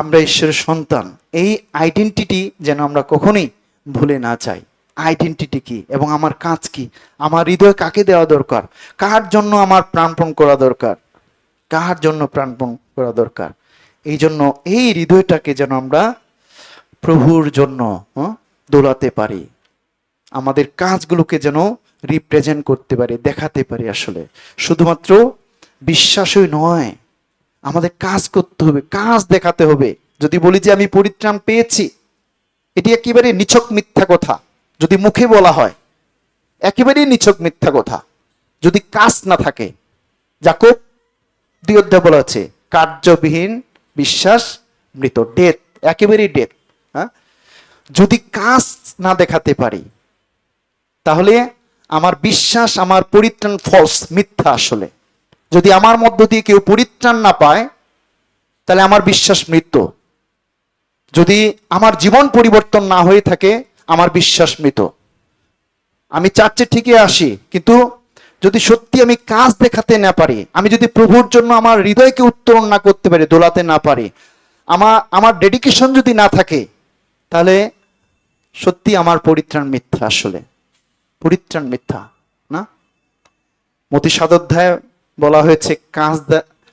আমরা ঈশ্বরের সন্তান। এই আইডেন্টিটি যেন আমরা কখনোই ভুলে না যাই। আইডেন্টিটি কি এবং আমার কাজ কি? আমার হৃদয় কাকে দেওয়া দরকার? কার জন্য আমার প্রাণপণ করা দরকার? কার জন্য প্রাণপণ করা দরকার? এই জন্য এই হৃদয়টাকে যেন আমরা প্রভুর জন্য দোলাতে পারি, আমাদের কাজগুলোকে যেন রিপ্রেজেন্ট করতে পারি, দেখাতে পারি। আসলে শুধুমাত্র বিশ্বাসই নয়, আমাদের কাজ করতে হবে, কাজ দেখাতে হবে। যদি বলি যে আমি পরিত্রাণ পেয়েছি, এটি একেবারে নিছক মিথ্যা কথা। যদি মুখে বলা হয়, একেবারেই নিছক মিথ্যা কথা, যদি কাজ না থাকে। যাকব 2 অধ্যায় বলা আছে, কার্যবিহীন বিশ্বাস মৃত, ডেথ, একেবারেই ডেথ। হ্যাঁ, যদি কাজ না দেখাতে পারি, তাহলে আমার বিশ্বাস, আমার পরিত্রাণ ফলস, মিথ্যা আসলে। যদি আমার মধ্য দিয়ে কেউ পরিত্রাণ না পায়, তাহলে আমার বিশ্বাস মৃত। যদি আমার জীবন পরিবর্তন না হয়ে থাকে, আমার বিশ্বাস মৃত। আমি চার্চে ঠিকই আসি, কিন্তু যদি সত্যি আমি কাজ দেখাতে না পারি, আমি যদি প্রভুর জন্য আমার হৃদয়কে উত্তোলন না করতে পারি, দোলাতে না পারি, আমার ডেডিকেশন যদি না থাকে, তাহলে সত্যি আমার পরিত্রাণ মিথ্যা। আসলে পরিত্রাণ মিথ্যা না। মতি 7 অধ্যায় বলা হয়েছে,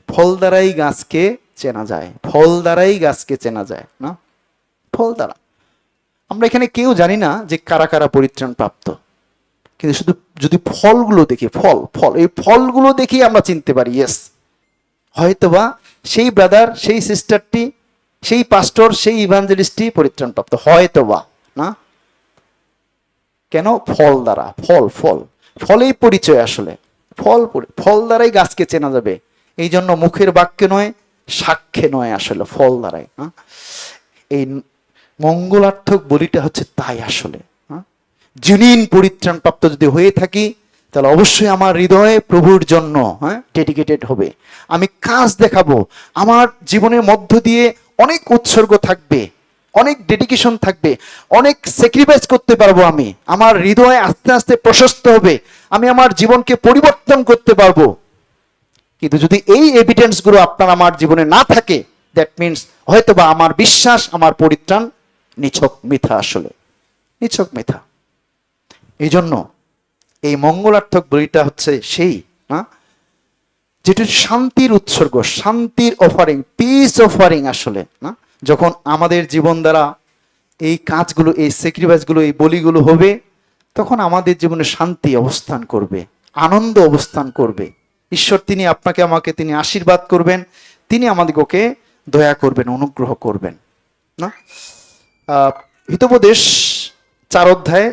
ফল দ্বারাই গাছকে চেনা যায়। ফল দ্বারাই গাছকে চেনা যায়, না? ফল দ্বারা। আমরা এখানে কেউ জানি না যে কারা কারা পরিত্রাণ প্রাপ্ত, কিন্তু শুধু যদি ফলগুলো দেখি, এই ফলগুলো দেখি আমরা চিনতে পারি, ইয়েস, হয়তোবা সেই ব্রাদার, সেই সিস্টারটি, সেই পাস্টর, সেই ইভাঞ্জেলিস্টটি পরিত্রাণ প্রাপ্ত, হয়তোবা, না? কেন? ফল দ্বারা। ফলেই পরিচয় আসলে। ফল দ্বারাই গাছকে চেনা যাবে। এই জন্য মুখের বাক্যে নয়, সাক্ষ্যে নয়, আসলে ফল দ্বারাই। এই মঙ্গলার্থক বলিটা হচ্ছে তাই আসলে। জেনুইন পরিত্রাণ প্রাপ্ত যদি হয়ে থাকি, তাহলে অবশ্যই আমার হৃদয়ে প্রভুর জন্য ডেডিকেটেড হবে। আমি কাজ দেখাবো, আমার জীবনের মধ্য দিয়ে অনেক উৎসর্গ থাকবে, অনেক ডেডিকেশন থাকবে, অনেক স্যাক্রিফাইস করতে পারবো। আমি আমার হৃদয় আস্তে আস্তে প্রশস্ত হবে, আমি আমার জীবনকে পরিবর্তন করতে পারবো। কিন্তু যদি এই এভিডেন্সগুলো আপনার আমার জীবনে না থাকে, দ্যাট মিনস হয়তোবা আমার বিশ্বাস, আমার পরিত্রাণ নিছক মিথ্যা, আসলে নিছক মিথ্যা। এই জন্য এই মঙ্গলার্থক বলিটা হচ্ছে সেই যেটা শান্তির উৎসর্গ, শান্তির অফারিং, পিস অফারিং আসলে না। যখন আমাদের জীবন দ্বারা এই কাজগুলো, এই স্যাক্রিফাইসগুলো, এই বলিগুলো হবে, তখন আমাদের জীবনে শান্তি অবস্থান করবে, আনন্দ অবস্থান করবে। ঈশ্বর তিনি আপনাকে আমাকে তিনি আশীর্বাদ করবেন, তিনি আমাদেরকে দয়া করবেন, অনুগ্রহ করবেন না। হিতোপদেশ 4 অধ্যায়,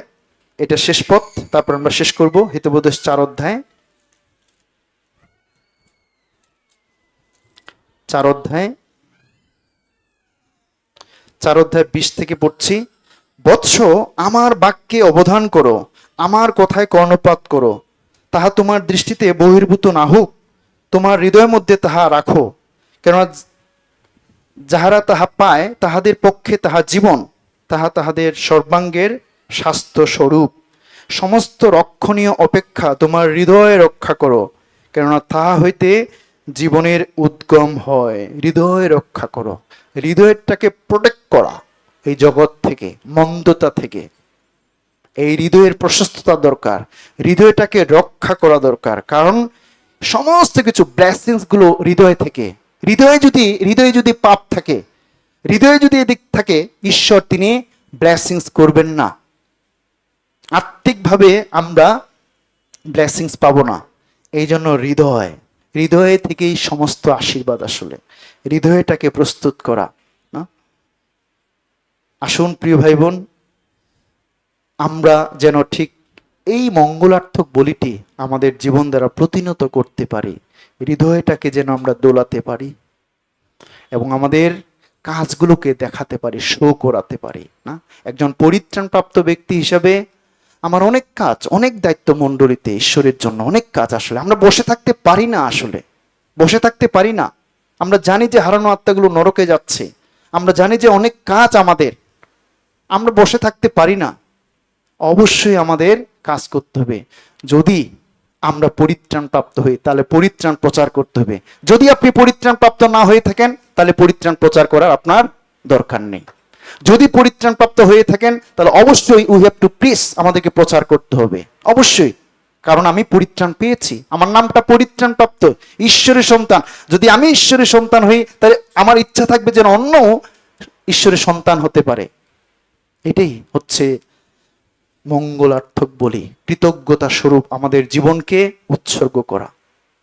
এটা শেষ পথ, তারপর আমরা শেষ করব। হিতোপদেশ 4 অধ্যায় 20 থেকে পড়ছি। বৎস, আমার বাক্যে অবধান করো, আমার কথায় কর্ণপাত করো, তাহা তোমার দৃষ্টিতে বহির্ভূত না হোক, তোমার হৃদয়ের মধ্যে তাহা রাখো, কেননা যাহারা তাহা পায় তাহাদের পক্ষে তাহা জীবন, তাহা তাহাদের সর্বাঙ্গের স্বাস্থ্য স্বরূপ। সমস্ত রক্ষণীয় অপেক্ষা তোমার হৃদয় রক্ষা করো, কেননা তাহা হইতে জীবনের উদ্গম হয়। হৃদয় রক্ষা করো, হৃদয়টাকে প্রোটেক্ট করা এই জগৎ থেকে, মন্দতা থেকে। এই হৃদয়ের প্রশস্ততা দরকার, হৃদয়টাকে রক্ষা করা দরকার, কারণ সমস্ত কিছু ব্লেসিংস গুলো হৃদয় থেকে। হৃদয়ে যদি পাপ থাকে, হৃদয়ে যদি এদিক থাকে, ঈশ্বর তিনি ব্লেসিংস করবেন না। আত্মিকভাবে আমরা ব্লেসিংস পাবো না। এই জন্য হৃদয় থেকেই সমস্ত আশীর্বাদ আসলে, হৃদয়টাকে প্রস্তুত করা না। আসুন প্রিয় ভাই বোন, আমরা যেন ঠিক এই মঙ্গলার্থক বলিটি আমাদের জীবন দ্বারা প্রতিনত করতে পারি, হৃদয়টাকে যেন আমরা দোলাতে পারি এবং আমাদের কাজগুলোকে দেখাতে পারি, শো করাতে পারি না। একজন পরিত্রাণপ্রাপ্ত ব্যক্তি হিসাবে আমার অনেক কাজ, অনেক দায়িত্ব মণ্ডলীতে, ঈশ্বরের জন্য অনেক কাজ। আসলে আমরা বসে থাকতে পারি না, আসলে বসে থাকতে পারি না। আমরা জানি যে হারানো আত্মাগুলো নরকে যাচ্ছে, আমরা জানি যে অনেক কাজ আমাদের, আমরা বসে থাকতে পারি না। অবশ্যই আমাদের কাজ করতে হবে। যদি আমরা পরিত্রাণ প্রাপ্ত হই, তাহলে পরিত্রাণ প্রচার করতে হবে। যদি আপনি পরিত্রাণ প্রাপ্ত না হয়ে থাকেন, তাহলে পরিত্রাণ প্রচার করার আপনার দরকার নেই। যদি পরিত্রাণ প্রাপ্ত হয়ে থাকেন, তাহলে অবশ্যই উই হ্যাভ টু প্রিচ, আমাদেরকে প্রচার করতে হবে অবশ্যই। কারণ আমি পরিত্রাণ পেয়েছি, আমার নামটা পরিত্রাণ প্রাপ্ত, ঈশ্বরের সন্তান। যদি আমি ঈশ্বরের সন্তান হই, তাহলে আমার ইচ্ছা থাকবে যেন অন্য ঈশ্বরের সন্তান হতে পারে। এটাই হচ্ছে মঙ্গলার্থক বলি, কৃতজ্ঞতা স্বরূপ আমাদের জীবনকে উৎসর্গ করা,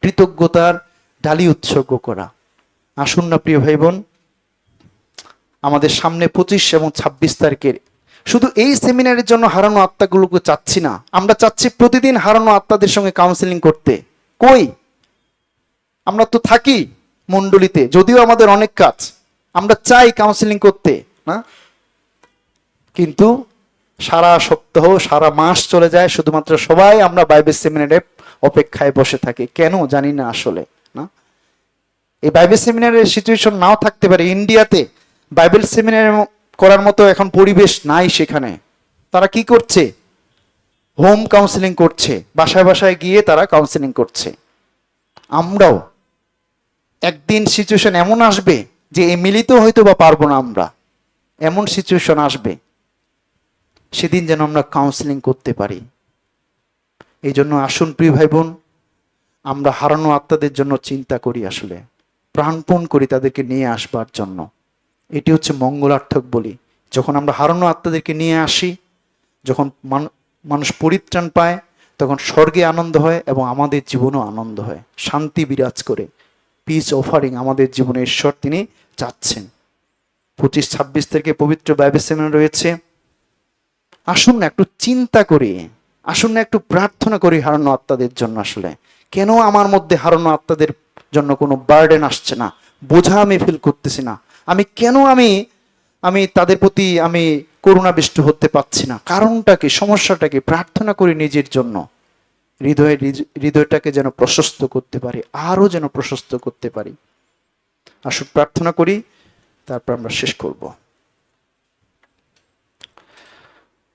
কৃতজ্ঞতার ডালি উৎসর্গ করা। আসুন না প্রিয় ভাই বোন, আমাদের সামনে 25 এবং 26 তারিখের শুধু এই সেমিনারের জন্য হারানো আত্মাগুলোকে চাচ্ছি না, আমরা চাচ্ছি প্রতিদিন হারানো আত্মাদের সঙ্গে কাউন্সেলিং করতে। কই, আমরা তো থাকি মণ্ডলীতে, যদিও আমাদের অনেক কাজ, আমরা চাই কাউন্সেলিং করতে না, কিন্তু সারা সপ্তাহ, সারা মাস চলে যায়, শুধুমাত্র সবাই আমরা বাইবেল সেমিনারে অপেক্ষায় বসে থাকি। কেন জানি না আসলে না। এই বাইবেল সেমিনারের সিচুয়েশন নাও থাকতে পারে। ইন্ডিয়াতে বাইবেল সেমিনার করার মতো এখন পরিবেশ নাই সেখানে। তারা কি করছে? হোম কাউন্সেলিং করছে, বাসায় বাসায় গিয়ে তারা কাউন্সেলিং করছে। আমরাও একদিন সিচুয়েশন এমন আসবে যে এই মিলিত হয়তো বা পারবো না আমরা, এমন সিচুয়েশন আসবে, সেদিন যেন আমরা কাউন্সেলিং করতে পারি। এই জন্য আসুন প্রিয় ভাই বোন, আমরা হারানো আত্মাদের জন্য চিন্তা করি, আসলে প্রাণপণ করি তাদেরকে নিয়ে আসবার জন্য। এটি হচ্ছে মঙ্গলার্থক বলি। যখন আমরা হারানো আত্মাদেরকে নিয়ে আসি, যখন মানুষ পরিত্রাণ পায়, তখন স্বর্গে আনন্দ হয় এবং আমাদের জীবনেও আনন্দ হয়, শান্তি বিরাজ করে। পিস অফারিং আমাদের জীবনে ঈশ্বর তিনি চাচ্ছেন। 25-26 থেকে পবিত্র বাইবেল সেমিনার রয়েছে। আসুন না একটু চিন্তা করি, আসুন না একটু প্রার্থনা করি হারানো আত্মাদের জন্য। আসলে কেন আমার মধ্যে হারানো আত্মাদের জন্য কোনো বার্ডেন আসছে না, বোঝা আমি ফিল করতেছি না, আমি কেন আমি তাদের প্রতি আমি করুণাবিষ্ট হতে পারছি না, কারণটা কি, সমস্যাটা কি? প্রার্থনা করি নিজের জন্য, হৃদয়টাকে যেন প্রশস্ত করতে পারি, আরো যেন প্রশস্ত করতে পারি। আসুন প্রার্থনা করি, তারপর আমরা শেষ করব।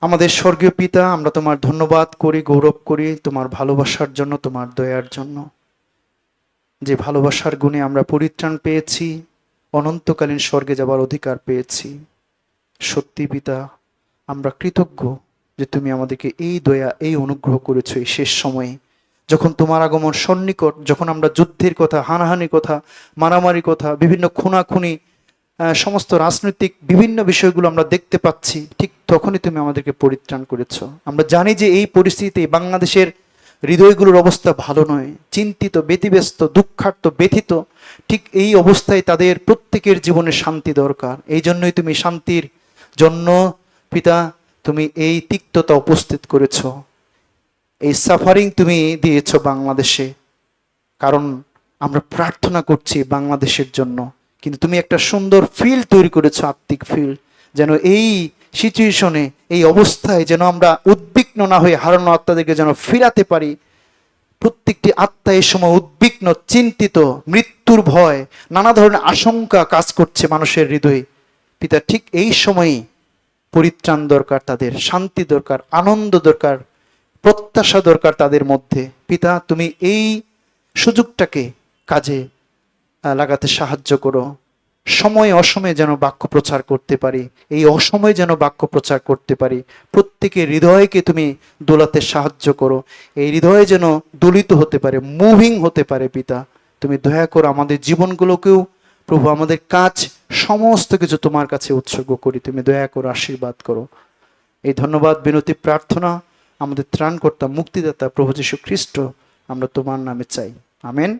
আমাদের স্বর্গীয় পিতা, আমরা তোমার ধন্যবাদ করি, গৌরব করি তোমার ভালোবাসার জন্য, তোমার দয়ার জন্য, যে ভালোবাসার গুণে আমরা পরিত্রাণ পেয়েছি, অনন্তকালীন স্বর্গে যাবার অধিকার পেয়েছি। সত্যি পিতা, আমরা কৃতজ্ঞ যে তুমি আমাদেরকে এই দয়া, এই অনুগ্রহ করেছো এই শেষ সময়ে, যখন তোমার আগমন সন্নিকট, যখন আমরা যুদ্ধের কথা, হানাহানির কথা, মারামারি কথা, বিভিন্ন খুনাখুনি, সমস্ত রাজনৈতিক বিভিন্ন বিষয়গুলো আমরা দেখতে পাচ্ছি, ঠিক তখনই তুমি আমাদেরকে পরিত্রাণ করেছো। আমরা জানি যে এই পরিস্থিতিতে বাংলাদেশের হৃদয়গুলোর অবস্থা ভালো নয়, চিন্তিত, ব্যতিব্যস্ত, দুঃখার্ত, ব্যথিত। ঠিক এই অবস্থায় তাদের প্রত্যেকের জীবনে শান্তি দরকার। এই জন্যই তুমি শান্তির জন্য পিতা তুমি এই তিক্ততা উপস্থিত করেছ, এই সাফারিং তুমি দিয়েছ বাংলাদেশে। কারণ আমরা প্রার্থনা করছি বাংলাদেশের জন্য, কিন্তু তুমি একটা সুন্দর ফিল তৈরি করেছো, আত্মিক ফিল, যেন এই সিচুয়েশনে, এই অবস্থায় যেন আমরা উদ্বিগ্ন না হয়ে হারানো আত্মাদেরকে যেন ফিরাতে পারি। প্রত্যেকটি আত্মা এই সময় উদ্বিগ্ন, চিন্তিত, মৃত্যুর ভয়, নানা ধরনের আশঙ্কা কাজ করছে মানুষের হৃদয়ে। পিতা, ঠিক এই সময়ই পরিত্রাণ দরকার, তাদের শান্তি দরকার, আনন্দ দরকার, প্রত্যাশা দরকার তাদের মধ্যে। পিতা, তুমি এই সুযোগটাকে কাজে লাগাতে সাহায্য করো। সময় অসময়ে যেন বাক্য প্রচার করতে পারি, এই অসময়ে যেন বাক্য প্রচার করতে পারি। প্রত্যেকের হৃদয়কে তুমি দোলাতে সাহায্য করো, এই হৃদয়ে যেন দোলিত হতে পারে, মুভিং হতে পারে। পিতা, তুমি দয়া করো আমাদের জীবনগুলোকেও, প্রভু আমাদের কাজ সমস্ত কিছু তোমার কাছে উৎসর্গ করি, তুমি দয়া করো, আশীর্বাদ করো। এই ধন্যবাদ, বিনতি, প্রার্থনা আমাদের ত্রাণকর্তা, মুক্তিদাতা প্রভু যীশু খ্রিস্ট আমরা তোমার নামে চাই। আমেন।